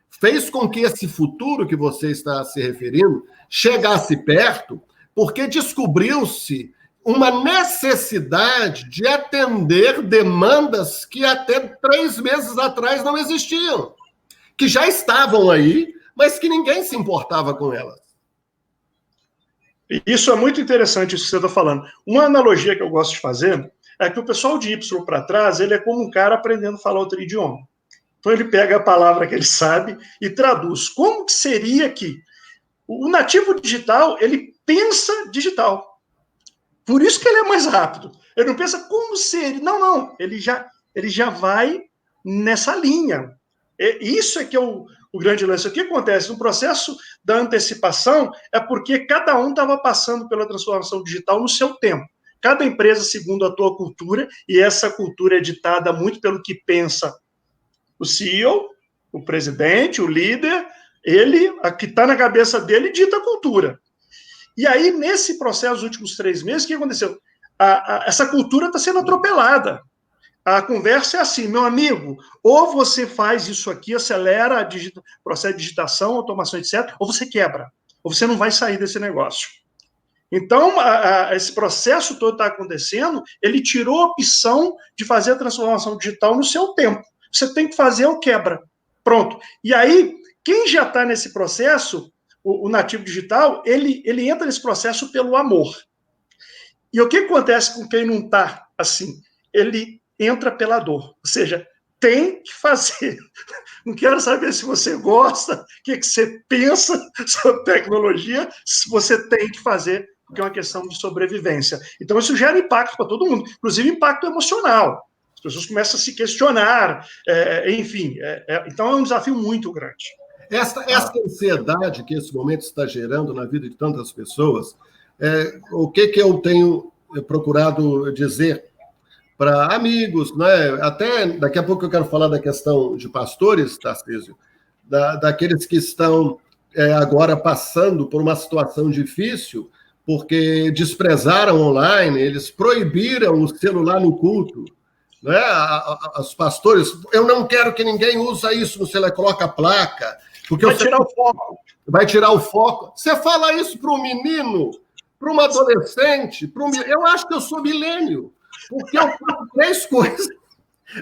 fez com que esse futuro que você está se referindo chegasse perto, porque descobriu-se uma necessidade de atender demandas que até 3 meses atrás não existiam, que já estavam aí, mas que ninguém se importava com elas. Isso é muito interessante, isso que você está falando. Uma analogia que eu gosto de fazer é que o pessoal de Y para trás, ele é como um cara aprendendo a falar outro idioma. Então ele pega a palavra que ele sabe e traduz. Como que seria que o nativo digital, ele pensa digital. Por isso que ele é mais rápido. Ele não pensa como seria. Não. Ele já vai nessa linha. Isso é que é o grande lance. O que acontece? No processo da antecipação é porque cada um estava passando pela transformação digital no seu tempo. Cada empresa segundo a tua cultura, e essa cultura é ditada muito pelo que pensa o CEO, o presidente, o líder, ele, a que está na cabeça dele, dita a cultura. E aí, nesse processo, nos últimos 3 meses, o que aconteceu? Essa cultura está sendo atropelada. A conversa é assim, meu amigo, ou você faz isso aqui, acelera o processo de digitação, automação, etc., ou você quebra, ou você não vai sair desse negócio. Então, esse processo todo está acontecendo, ele tirou a opção de fazer a transformação digital no seu tempo. Você tem que fazer ou quebra. Pronto. E aí, quem já está nesse processo, o nativo digital, ele entra nesse processo pelo amor. E o que acontece com quem não está assim? Ele entra pela dor. Ou seja, tem que fazer. Não quero saber se você gosta, o que você pensa sobre tecnologia, se você tem que fazer, porque é uma questão de sobrevivência. Então, isso gera impacto para todo mundo, inclusive impacto emocional. As pessoas começam a se questionar, enfim. Então, é um desafio muito grande. Essa ansiedade que esse momento está gerando na vida de tantas pessoas, o que eu tenho procurado dizer para amigos, né? Até daqui a pouco eu quero falar da questão de pastores, Tarcísio, daqueles que estão agora passando por uma situação difícil, porque desprezaram online, eles proibiram o celular no culto. Né? Os pastores, eu não quero que ninguém use isso no celular, coloca a placa. Porque vai tirar o foco. Vai tirar o foco. Você fala isso para um menino, para uma adolescente, eu acho que eu sou milênio, porque eu faço 3 coisas.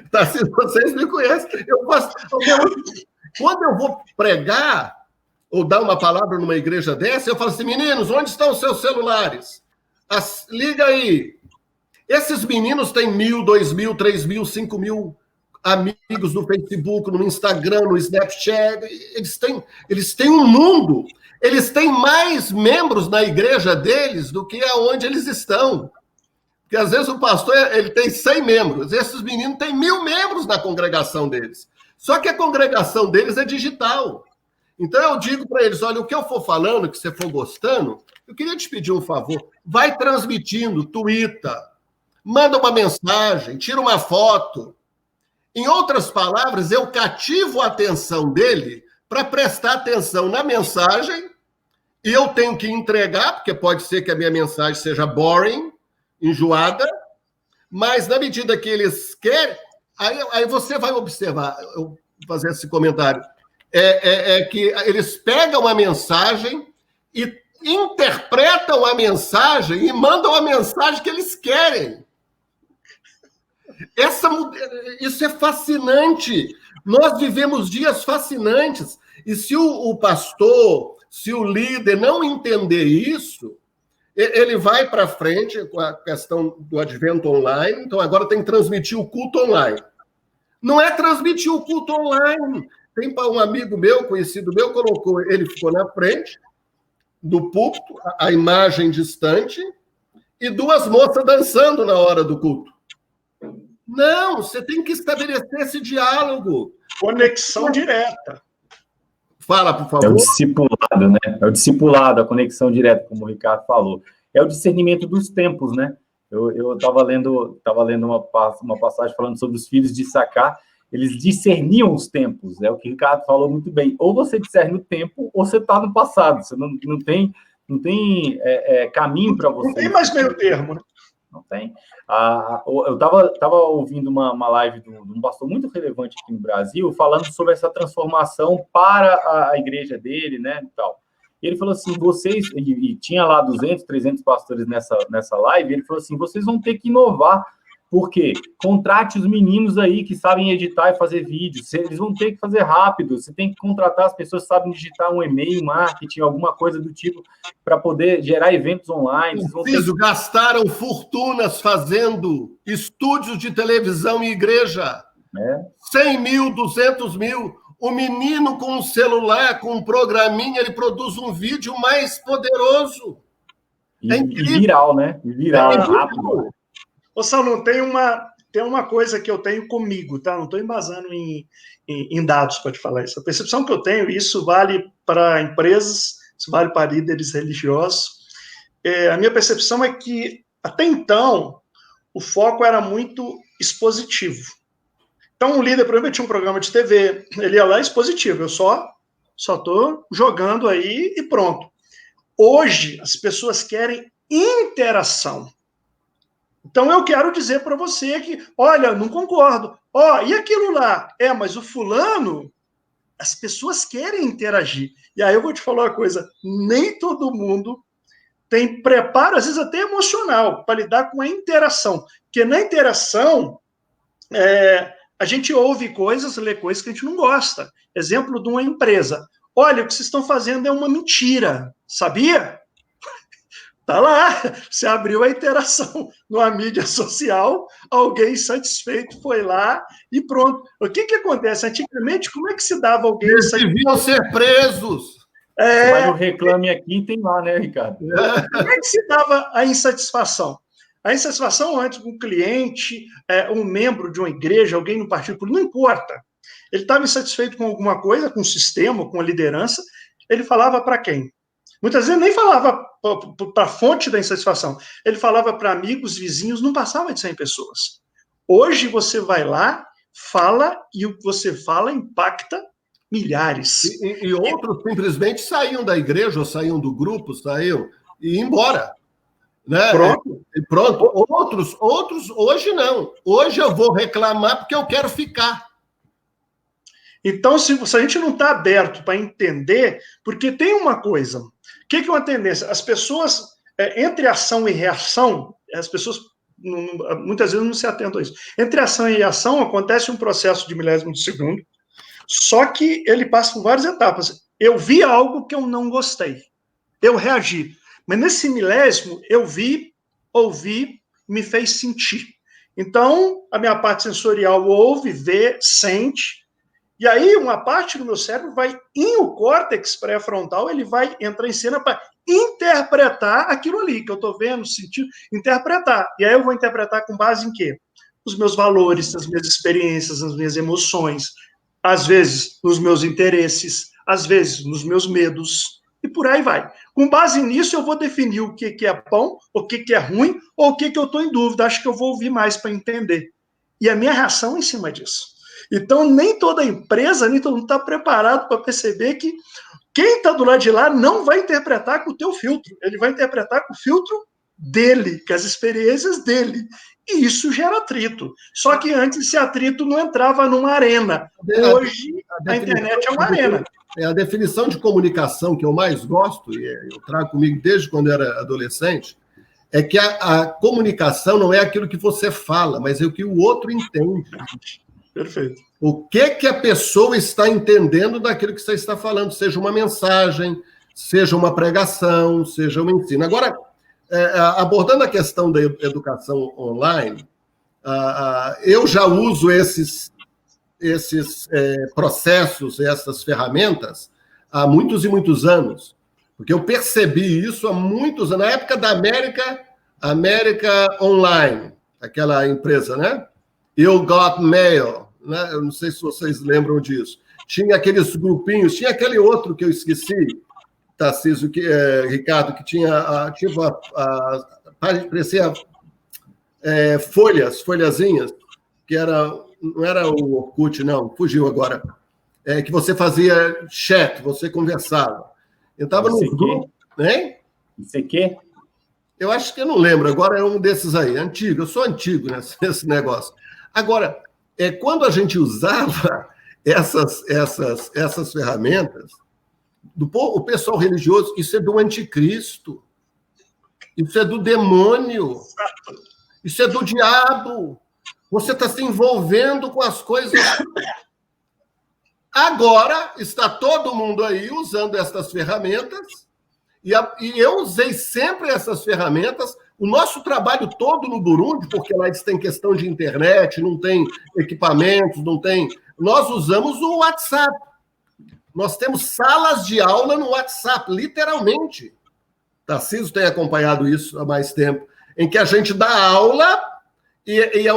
Tá, se vocês me conhecem, eu faço. Quando eu vou pregar ou dar uma palavra numa igreja dessa, eu falo assim, meninos, onde estão os seus celulares? Liga aí. Esses meninos têm 1.000, 2.000, 3.000, 5.000 amigos no Facebook, no Instagram, no Snapchat. Eles têm um mundo. Eles têm mais membros na igreja deles do que aonde eles estão. que às vezes o pastor ele tem 100 membros, esses meninos têm 1.000 membros na congregação deles. Só que a congregação deles é digital. Então eu digo para eles, olha, o que eu for falando, que você for gostando, eu queria te pedir um favor, vai transmitindo, tuita, manda uma mensagem, tira uma foto. Em outras palavras, eu cativo a atenção dele para prestar atenção na mensagem e eu tenho que entregar, porque pode ser que a minha mensagem seja boring, enjoada, mas na medida que eles querem, aí você vai observar, eu vou fazer esse comentário, que eles pegam a mensagem e interpretam a mensagem e mandam a mensagem que eles querem. Isso é fascinante. Nós vivemos dias fascinantes. E se o pastor, se o líder não entender isso, ele vai para frente com a questão do advento online. Então, agora tem que transmitir o culto online. Não é transmitir o culto online. Tem um amigo meu, conhecido meu, ele ficou na frente do púlpito, a imagem distante, e 2 moças dançando na hora do culto. Não, você tem que estabelecer esse diálogo. Conexão direta. Fala, por favor. É o discipulado, né? É o discipulado, a conexão direta, como o Ricardo falou. É o discernimento dos tempos, né? Eu estava lendo uma passagem falando sobre os filhos de Issacar. Eles discerniam os tempos, é o que o Ricardo falou muito bem. Ou você discerne o tempo, ou você está no passado. Você não tem caminho para você. Não tem mais meio termo, né? Não tem. Eu estava ouvindo uma live de um pastor muito relevante aqui no Brasil, falando sobre essa transformação para a igreja dele, né, e tal. E ele falou assim, e tinha lá 200, 300 pastores nessa live, ele falou assim, vocês vão ter que inovar, porque contrate os meninos aí que sabem editar e fazer vídeo, eles vão ter que fazer rápido, você tem que contratar as pessoas que sabem digitar um e-mail, marketing, alguma coisa do tipo, para poder gerar eventos online. Gastaram fortunas fazendo estúdios de televisão em igreja. 100 mil, 200 mil. O menino com um celular, com um programinha, ele produz um vídeo mais poderoso. E viral, né? Viral, rápido. Ô, Saulo, tem uma coisa que eu tenho comigo, tá? Não estou embasando em dados para te falar isso. A percepção que eu tenho, isso vale para empresas, isso vale para líderes religiosos. A minha percepção é que, até então, o foco era muito expositivo. Então, um líder, por exemplo, tinha um programa de TV, ele ia lá expositivo, eu só estou jogando aí e pronto. Hoje, as pessoas querem interação. Então, eu quero dizer para você que, olha, não concordo. E aquilo lá? Mas o fulano, as pessoas querem interagir. E aí eu vou te falar uma coisa, nem todo mundo tem preparo, às vezes até emocional, para lidar com a interação. Porque na interação, a gente ouve coisas, lê coisas que a gente não gosta. Exemplo de uma empresa. Olha, o que vocês estão fazendo é uma mentira, sabia? Tá lá, você abriu a interação numa mídia social, alguém insatisfeito foi lá e pronto. O que acontece? Antigamente, como é que se dava alguém Eles deviam ser presos. Você vai no Reclame Aqui e tem lá, né, Ricardo? Como é que se dava a insatisfação? A insatisfação antes com um cliente, um membro de uma igreja, alguém no partido político, não importa. Ele estava insatisfeito com alguma coisa, com o sistema, com a liderança, ele falava para quem? Muitas vezes nem falava para a fonte da insatisfação. Ele falava para amigos, vizinhos, não passava de 100 pessoas. Hoje você vai lá, fala, e o que você fala impacta milhares. E outros simplesmente saíam da igreja, ou saíam do grupo, saíam e iam embora. Né? Pronto. Outros, hoje não. Hoje eu vou reclamar porque eu quero ficar. Então, se a gente não está aberto para entender, porque tem uma coisa... O que é uma tendência? As pessoas, entre ação e reação, as pessoas muitas vezes não se atentam a isso. Entre ação e reação acontece um processo de milésimo de segundo, só que ele passa por várias etapas. Eu vi algo que eu não gostei, eu reagi, mas nesse milésimo eu vi, ouvi, me fez sentir. Então, a minha parte sensorial ouve, vê, sente. E aí, uma parte do meu cérebro vai, em o córtex pré-frontal, ele vai entrar em cena para interpretar aquilo ali que eu estou vendo, sentindo, interpretar. E aí eu vou interpretar com base em quê? Os meus valores, as minhas experiências, as minhas emoções, às vezes nos meus interesses, às vezes nos meus medos, e por aí vai. Com base nisso, eu vou definir o que é bom, o que é ruim, ou o que eu estou em dúvida. Acho que eu vou ouvir mais para entender. E a minha reação é em cima disso. Então, nem toda empresa, nem todo mundo está preparado para perceber que quem está do lado de lá não vai interpretar com o teu filtro. Ele vai interpretar com o filtro dele, com as experiências dele. E isso gera atrito. Só que antes esse atrito não entrava numa arena. Hoje, a internet é uma arena. A definição de comunicação que eu mais gosto, e eu trago comigo desde quando era adolescente, é que a comunicação não é aquilo que você fala, mas é o que o outro entende. Perfeito. O que a pessoa está entendendo daquilo que você está falando, seja uma mensagem, seja uma pregação, seja um ensino. Agora, abordando a questão da educação online, eu já uso esses processos, essas ferramentas, há muitos e muitos anos, porque eu percebi isso há muitos anos, na época da América Online, aquela empresa, né? You Got Mail, né? Eu não sei se vocês lembram disso. Tinha aqueles grupinhos, tinha aquele outro que eu esqueci, Tarcísio, Ricardo, que tinha parecia folhazinhas, que não era o Orkut, não, fugiu agora, que você fazia chat, você conversava. Eu estava no grupo, hein? ICQ? Eu acho que eu não lembro, agora é um desses aí, antigo, eu sou antigo nesse negócio. Agora, quando a gente usava essas ferramentas, o pessoal religioso, isso é do anticristo, isso é do demônio, isso é do diabo. Você está se envolvendo com as coisas. Agora está todo mundo aí usando essas ferramentas, e eu usei sempre essas ferramentas. O nosso trabalho todo no Burundi, porque lá eles têm questão de internet, não tem equipamentos, não tem. Nós usamos o WhatsApp. Nós temos salas de aula no WhatsApp, literalmente. Tarcísio tem acompanhado isso há mais tempo, em que a gente dá aula e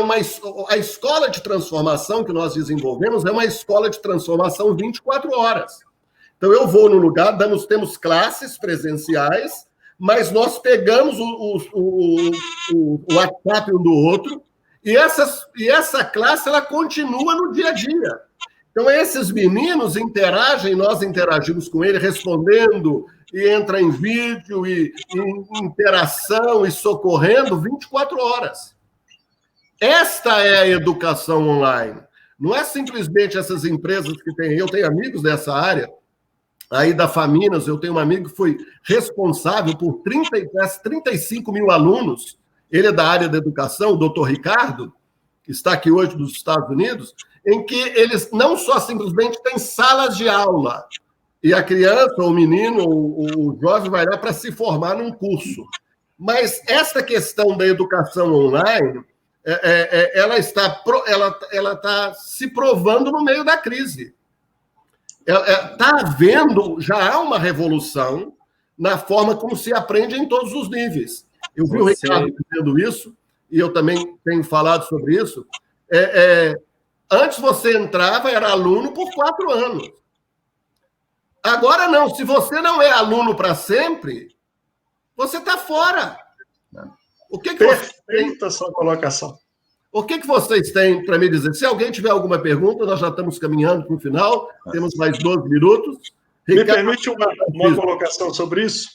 a escola de transformação que nós desenvolvemos é uma escola de transformação 24 horas. Então, eu vou no lugar, temos classes presenciais, mas nós pegamos o WhatsApp um do outro e essa classe ela continua no dia a dia. Então, esses meninos interagem, nós interagimos com ele, respondendo, e entra em vídeo, e interação, e socorrendo 24 horas. Esta é a educação online. Não é simplesmente essas empresas que têm. Eu tenho amigos dessa área, aí da Faminas, eu tenho um amigo que foi responsável por 35 mil alunos, ele é da área da educação, o doutor Ricardo, que está aqui hoje dos Estados Unidos, em que eles não só simplesmente têm salas de aula, e a criança, ou o menino, ou o jovem vai lá para se formar num curso. Mas essa questão da educação online, ela está se provando no meio da crise. Está havendo, já há uma revolução na forma como se aprende em todos os níveis. Eu vi o Ricardo dizendo isso, e eu também tenho falado sobre isso. Antes você entrava, era aluno por 4 anos. Agora não, se você não é aluno para sempre, você está fora. O que Perfeita sua colocação. O que vocês têm para me dizer? Se alguém tiver alguma pergunta, nós já estamos caminhando para o final, temos mais 12 minutos. Ricardo, me permite uma colocação sobre isso?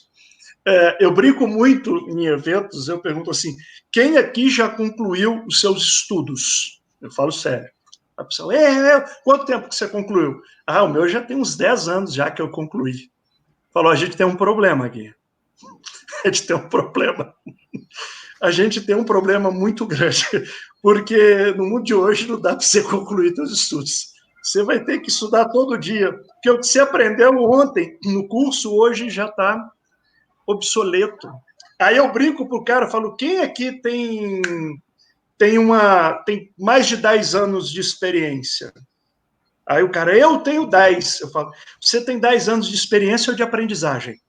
Eu brinco muito em eventos, eu pergunto assim, quem aqui já concluiu os seus estudos? Eu falo sério. A pessoa, quanto tempo que você concluiu? O meu já tem uns 10 anos já que eu concluí. Falou, a gente tem um problema aqui. A gente tem um problema. A gente tem um problema muito grande, porque no mundo de hoje não dá para você concluir seus estudos. Você vai ter que estudar todo dia, porque o que você aprendeu ontem no curso, hoje já está obsoleto. Aí eu brinco pro cara, falo, quem aqui tem mais de 10 anos de experiência? Aí o cara, eu tenho 10. Eu falo, você tem 10 anos de experiência ou de aprendizagem?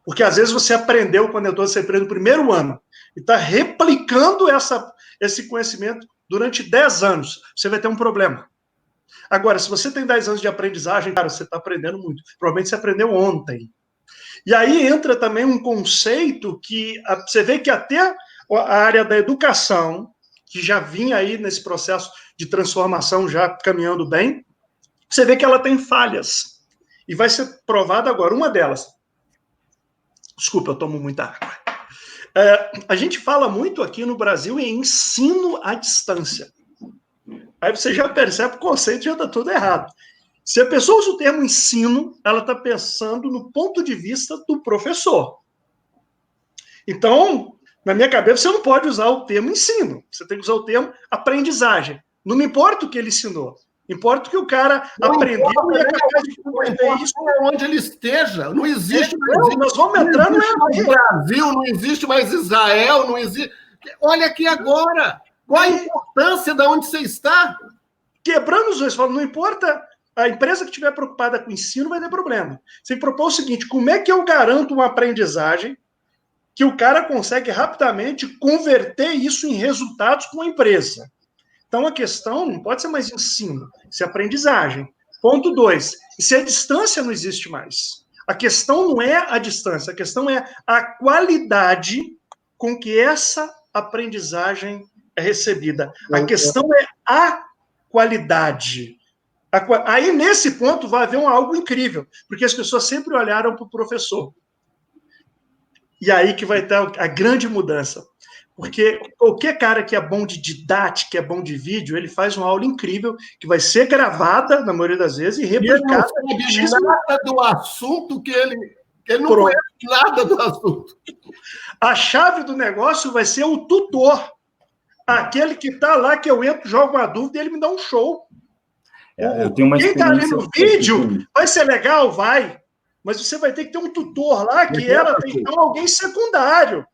Porque às vezes você aprendeu quando eu você aprende no primeiro ano e está replicando esse conhecimento durante 10 anos. Você vai ter um problema. Agora, se você tem 10 anos de aprendizagem, cara, você está aprendendo muito. Provavelmente você aprendeu ontem. E aí entra também um conceito que você vê que até a área da educação, que já vinha aí nesse processo de transformação já caminhando bem, você vê que ela tem falhas. E vai ser provada agora, uma delas. Desculpa, eu tomo muita água. A gente fala muito aqui no Brasil em ensino à distância. Aí você já percebe que o conceito já está todo errado. Se a pessoa usa o termo ensino, ela está pensando no ponto de vista do professor. Então, na minha cabeça, você não pode usar o termo ensino. Você tem que usar o termo aprendizagem. Não me importa o que ele ensinou. Importa que o cara aprendeu e é capaz de converter isso onde ele esteja. Não existe mais. Nós vamos entrando no Brasil, não existe mais Israel, não existe. Olha aqui agora. Qual a importância de onde você está? Quebrando os dois, não importa. A empresa que estiver preocupada com o ensino vai ter problema. Você tem que propor o seguinte: como é que eu garanto uma aprendizagem que o cara consegue rapidamente converter isso em resultados com a empresa? Então, a questão não pode ser mais ensino, isso é aprendizagem. Ponto 2, se a distância não existe mais. A questão não é a distância, a questão é a qualidade com que essa aprendizagem é recebida. A questão é a qualidade. Aí, nesse ponto, vai haver algo incrível, porque as pessoas sempre olharam para o professor. E aí que vai estar a grande mudança. Porque qualquer cara que é bom de didática, que é bom de vídeo, ele faz uma aula incrível, que vai ser gravada, na maioria das vezes, e replicada. Ele não sabe nada do assunto que ele não conhece nada do assunto. A chave do negócio vai ser o tutor. Aquele que está lá, que eu entro, jogo uma dúvida e ele me dá um show. Eu tenho uma Quem está ali no vídeo assim. vai ser legal? Vai. Mas você vai ter que ter um tutor lá, que era então alguém secundário.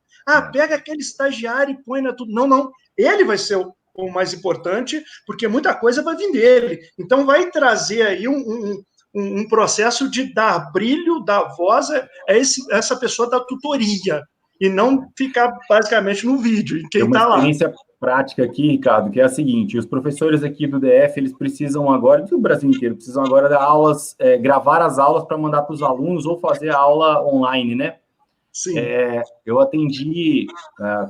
Pega aquele estagiário e põe na tudo. Não. Ele vai ser o mais importante, porque muita coisa vai vir dele. Então, vai trazer aí um processo de dar brilho, dar voz a essa pessoa da tutoria, e não ficar basicamente no vídeo. Quem está lá. Tem uma experiência prática aqui, Ricardo, que é a seguinte: os professores aqui do DF, eles precisam agora, do Brasil inteiro, precisam agora dar aulas, gravar as aulas para mandar para os alunos ou fazer a aula online, né? Sim. Eu atendi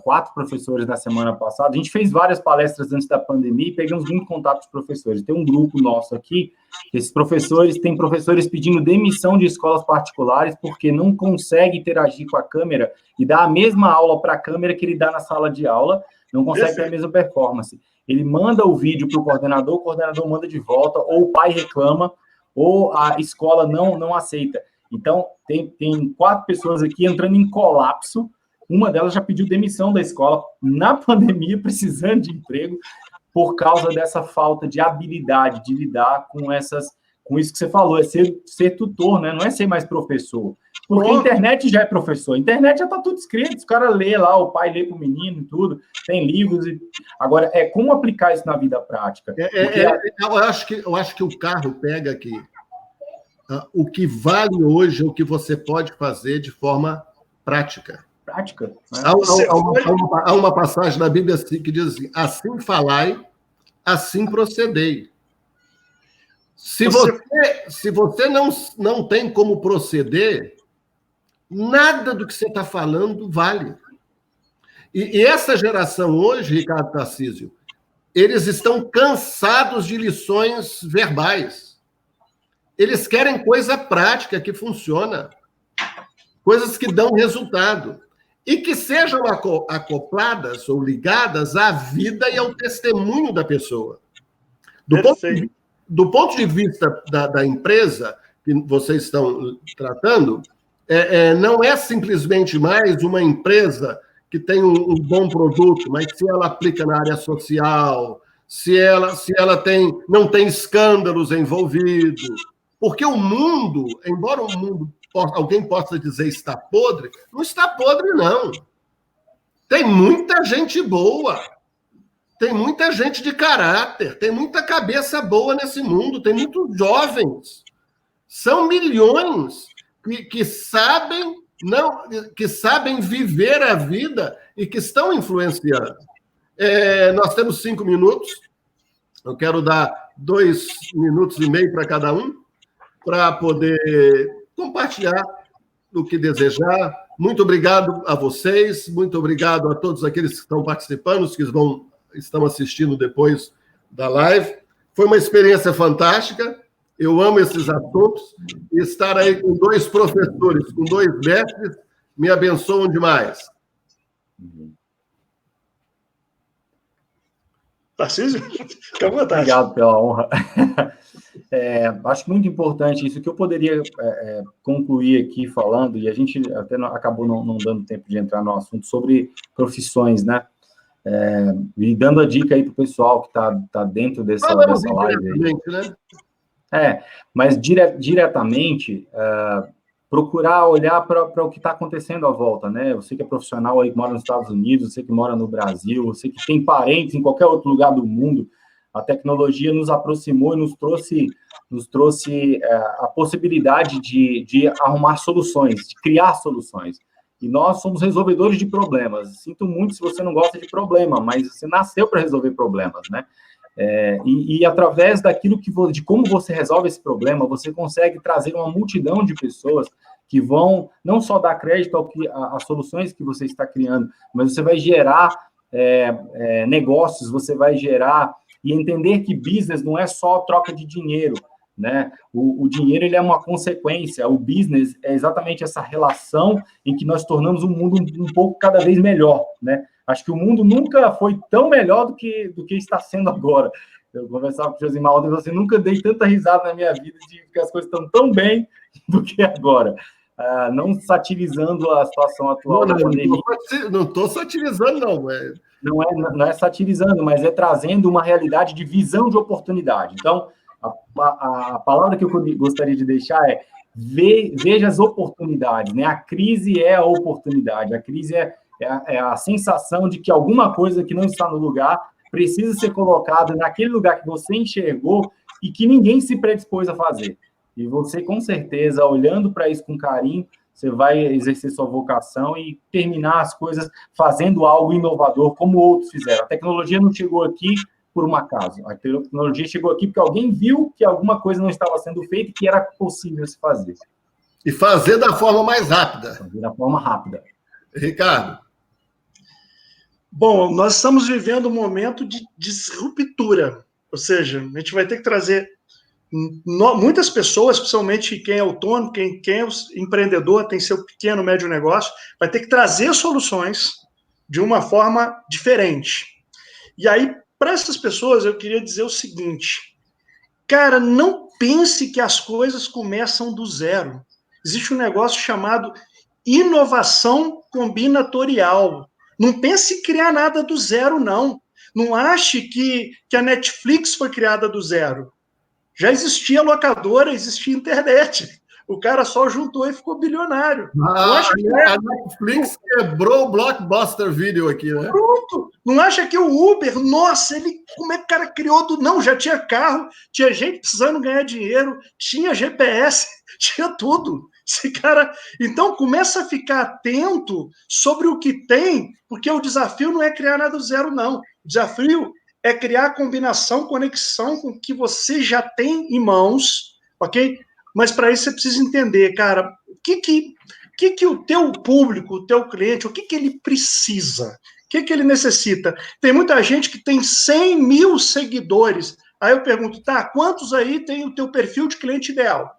4 professores na semana passada. A gente fez várias palestras antes da pandemia e pegamos muito contato com os professores. Tem um grupo nosso aqui, esses professores, tem professores pedindo demissão de escolas particulares porque não consegue interagir com a câmera e dar a mesma aula para a câmera que ele dá na sala de aula, não consegue ter a mesma performance. Ele manda o vídeo para o coordenador manda de volta, ou o pai reclama, ou a escola não aceita. Então, tem 4 pessoas aqui entrando em colapso. Uma delas já pediu demissão da escola na pandemia, precisando de emprego, por causa dessa falta de habilidade de lidar com isso que você falou, é ser tutor, né? Não é ser mais professor. Porque a internet já é professor, a internet já está tudo escrito, os caras lê lá, o pai lê para o menino e tudo, tem livros. Agora, como aplicar isso na vida prática? Eu acho que o carro pega aqui. O que vale hoje é o que você pode fazer de forma prática. Prática? Né? Há uma passagem na Bíblia que diz assim: assim falai, assim procedei. Se você não tem como proceder, nada do que você está falando vale. E essa geração hoje, Ricardo Tarcísio, eles estão cansados de lições verbais. Eles querem coisa prática que funciona, coisas que dão resultado e que sejam acopladas ou ligadas à vida e ao testemunho da pessoa. Do ponto de vista da empresa que vocês estão tratando, não é simplesmente mais uma empresa que tem um bom produto, mas se ela aplica na área social, se ela não tem escândalos envolvidos. Porque o mundo, embora o mundo, alguém possa dizer está podre, não está podre, não. Tem muita gente boa, tem muita gente de caráter, tem muita cabeça boa nesse mundo, tem muitos jovens. São milhões que sabem que sabem viver a vida e que estão influenciando. Nós temos 5 minutos, eu quero dar 2 minutos e meio para cada um, para poder compartilhar o que desejar. Muito obrigado a vocês, muito obrigado a todos aqueles que estão participando, os que estão assistindo depois da live. Foi uma experiência fantástica, eu amo esses assuntos, e estar aí com 2 professores, com 2 mestres, me abençoam demais. Tarcísio, fica à vontade. Obrigado pela honra. Acho muito importante isso, que eu poderia concluir aqui falando, e a gente até acabou não dando tempo de entrar no assunto, sobre profissões, né? E dando a dica aí para o pessoal que está dentro dessa live aí. Né? Mas diretamente, procurar olhar para o que está acontecendo à volta, né? Você que é profissional aí que mora nos Estados Unidos, você que mora no Brasil, você que tem parentes em qualquer outro lugar do mundo, a tecnologia nos aproximou e nos trouxe a possibilidade de arrumar soluções, de criar soluções. E nós somos resolvedores de problemas. Sinto muito se você não gosta de problema, mas você nasceu para resolver problemas, né? E através de como você resolve esse problema, você consegue trazer uma multidão de pessoas que vão não só dar crédito às soluções que você está criando, mas você vai gerar negócios, você vai gerar e entender que business não é só troca de dinheiro, né? O dinheiro ele é uma consequência, o business é exatamente essa relação em que nós tornamos o mundo um pouco cada vez melhor, né? Acho que o mundo nunca foi tão melhor do que está sendo agora. Eu conversava com o Josimar ontem e falei assim, nunca dei tanta risada na minha vida de que as coisas estão tão bem do que agora. Não satirizando a situação atual da pandemia. Não estou satirizando, não. Não é satirizando, mas é trazendo uma realidade de visão de oportunidade. Então, a palavra que eu gostaria de deixar é veja as oportunidades, né? A crise é a oportunidade, a crise é a sensação de que alguma coisa que não está no lugar precisa ser colocada naquele lugar que você enxergou e que ninguém se predispôs a fazer. E você, com certeza, olhando para isso com carinho, você vai exercer sua vocação e terminar as coisas fazendo algo inovador, como outros fizeram. A tecnologia não chegou aqui por um acaso. A tecnologia chegou aqui porque alguém viu que alguma coisa não estava sendo feita e que era possível se fazer. E fazer da forma mais rápida. Fazer da forma rápida. Ricardo. Bom, nós estamos vivendo um momento de disruptura. Ou seja, a gente vai ter que trazer muitas pessoas, principalmente quem é autônomo, quem é empreendedor, tem seu pequeno, médio negócio, vai ter que trazer soluções de uma forma diferente. E aí, para essas pessoas, eu queria dizer o seguinte, cara, não pense que as coisas começam do zero. Existe um negócio chamado inovação combinatorial. Não pense em criar nada do zero, não. Não ache que a Netflix foi criada do zero. Já existia locadora, existia internet. O cara só juntou e ficou bilionário. A Netflix quebrou o Blockbuster Video aqui, né? Pronto. Não acha que o Uber, nossa, como é que o cara criou do... Não, já tinha carro, tinha gente precisando ganhar dinheiro, tinha GPS, tinha tudo. Esse cara... Então, começa a ficar atento sobre o que tem, porque o desafio não é criar nada do zero, não. O desafio é criar combinação, conexão com o que você já tem em mãos, ok? Mas para isso você precisa entender, cara, o que o teu público, o teu cliente, o que ele precisa? O que ele necessita? Tem muita gente que tem 100 mil seguidores. Aí eu pergunto, tá, quantos aí tem o teu perfil de cliente ideal?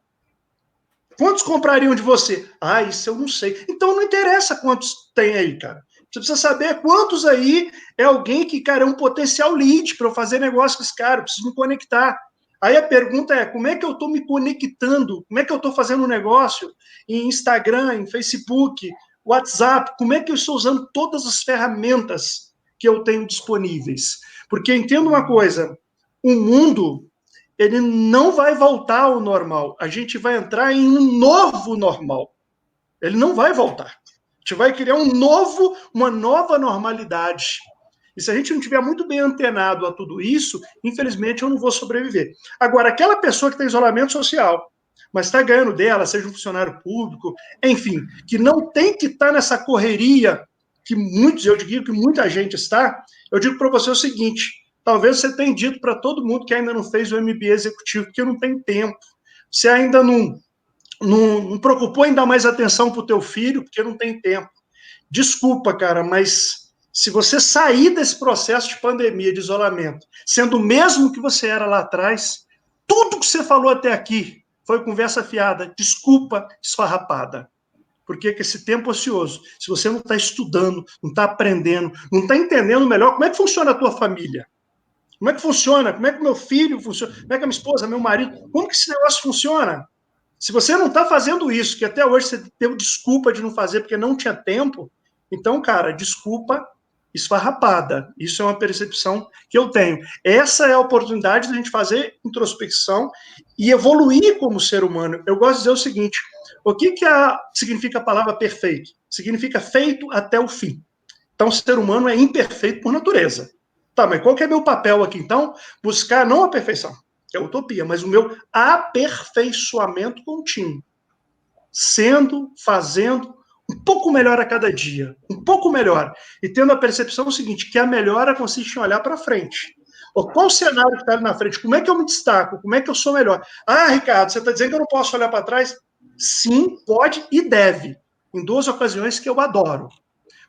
Quantos comprariam de você? Ah, isso eu não sei. Então não interessa quantos tem aí, cara. Você precisa saber quantos aí é alguém que, cara, é um potencial lead para eu fazer negócio com esse cara, eu preciso me conectar. Aí a pergunta é, como é que eu estou me conectando? Como é que eu estou fazendo um negócio em Instagram, em Facebook, WhatsApp? Como é que eu estou usando todas as ferramentas que eu tenho disponíveis? Porque entenda uma coisa, o mundo, ele não vai voltar ao normal. A gente vai entrar em um novo normal. Ele não vai voltar. A gente vai criar uma nova normalidade. E se a gente não estiver muito bem antenado a tudo isso, infelizmente eu não vou sobreviver. Agora, aquela pessoa que tem isolamento social, mas está ganhando dela, seja um funcionário público, enfim, que não tem que estar nessa correria que muitos, eu digo que muita gente está. Eu digo para você o seguinte, talvez você tenha dito para todo mundo que ainda não fez o MBA executivo, porque não tem tempo. Você ainda não preocupou em dar mais atenção para o teu filho, porque não tem tempo. Desculpa, cara, mas se você sair desse processo de pandemia, de isolamento, sendo o mesmo que você era lá atrás, tudo que você falou até aqui foi conversa fiada, desculpa esfarrapada. Porque que esse tempo ocioso, se você não está estudando, não está aprendendo, não está entendendo melhor como é que funciona a tua família, como é que funciona, como é que meu filho funciona, como é que a minha esposa, meu marido, como que esse negócio funciona? Se você não está fazendo isso, que até hoje você teve desculpa de não fazer porque não tinha tempo, então, cara, desculpa esfarrapada. Isso é uma percepção que eu tenho. Essa é a oportunidade de a gente fazer introspecção e evoluir como ser humano. Eu gosto de dizer o seguinte, o que significa a palavra perfeito? Significa feito até o fim. Então, o ser humano é imperfeito por natureza. Tá, mas qual que é meu papel aqui, então? Buscar não a perfeição, que é a utopia, mas o meu aperfeiçoamento contínuo. Fazendo um pouco melhor a cada dia, um pouco melhor, e tendo a percepção seguinte, que a melhora consiste em olhar para frente. Qual o cenário que está ali na frente? Como é que eu me destaco? Como é que eu sou melhor? Ah, Ricardo, você está dizendo que eu não posso olhar para trás? Sim, pode e deve. Em 2 ocasiões que eu adoro.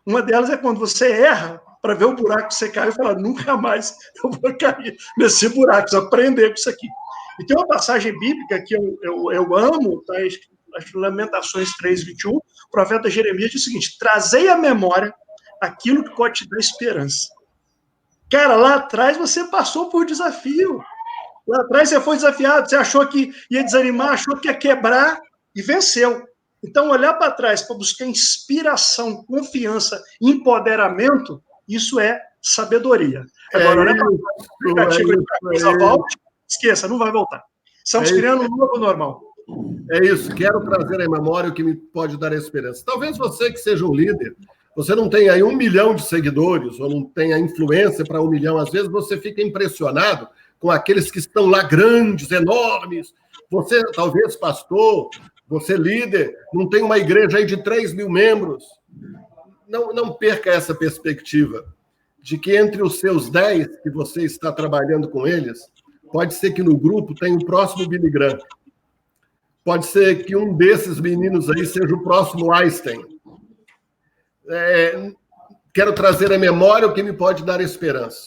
Uma delas é quando você erra para ver o buraco que você caiu e falar, nunca mais eu vou cair nesse buraco, preciso aprender com isso aqui. E tem uma passagem bíblica que eu amo, tá? As Lamentações 3:21, o profeta Jeremias diz o seguinte, trazei à memória aquilo que pode te dar esperança. Cara, lá atrás você passou por desafio. Lá atrás você foi desafiado, você achou que ia desanimar, achou que ia quebrar e venceu. Então, olhar para trás para buscar inspiração, confiança, empoderamento, isso é sabedoria. Agora, olhar para trás, volte, esqueça, não vai voltar. Estamos criando um novo normal. É isso, quero trazer à memória o que me pode dar esperança. Talvez você que seja um líder, você não tenha aí 1 milhão de seguidores, ou não tenha influência para 1 milhão, às vezes você fica impressionado com aqueles que estão lá grandes, enormes. Você, talvez, pastor, você líder, não tem uma igreja aí de 3 mil membros. Não perca essa perspectiva de que entre os seus 10 que você está trabalhando com eles, pode ser que no grupo tenha o próximo Billy Graham. Pode ser que um desses meninos aí seja o próximo Einstein. Quero trazer à memória o que me pode dar esperança.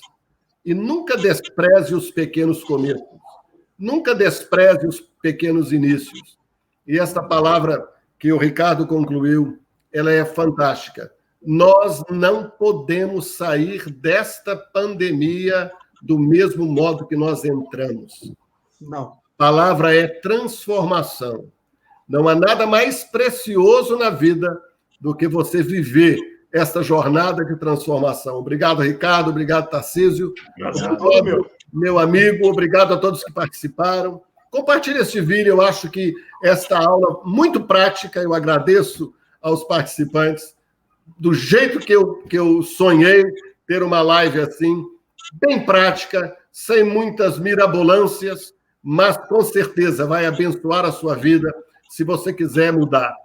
E nunca despreze os pequenos começos. Nunca despreze os pequenos inícios. E esta palavra que o Ricardo concluiu, ela é fantástica. Nós não podemos sair desta pandemia do mesmo modo que nós entramos. Não. A palavra é transformação. Não há nada mais precioso na vida do que você viver esta jornada de transformação. Obrigado, Ricardo. Obrigado, Tarcísio. Obrigado, meu amigo. Obrigado a todos que participaram. Compartilhe este vídeo. Eu acho que esta aula muito prática, eu agradeço aos participantes. Do jeito que eu sonhei ter uma live assim, bem prática, sem muitas mirabolâncias, mas com certeza vai abençoar a sua vida se você quiser mudar.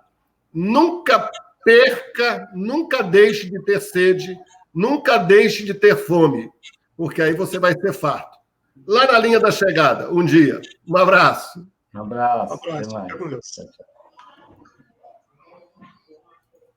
Nunca perca, nunca deixe de ter sede, nunca deixe de ter fome, porque aí você vai ser farto. Lá na linha da chegada, um dia. Um abraço. Um abraço. Até mais. Tchau, tchau.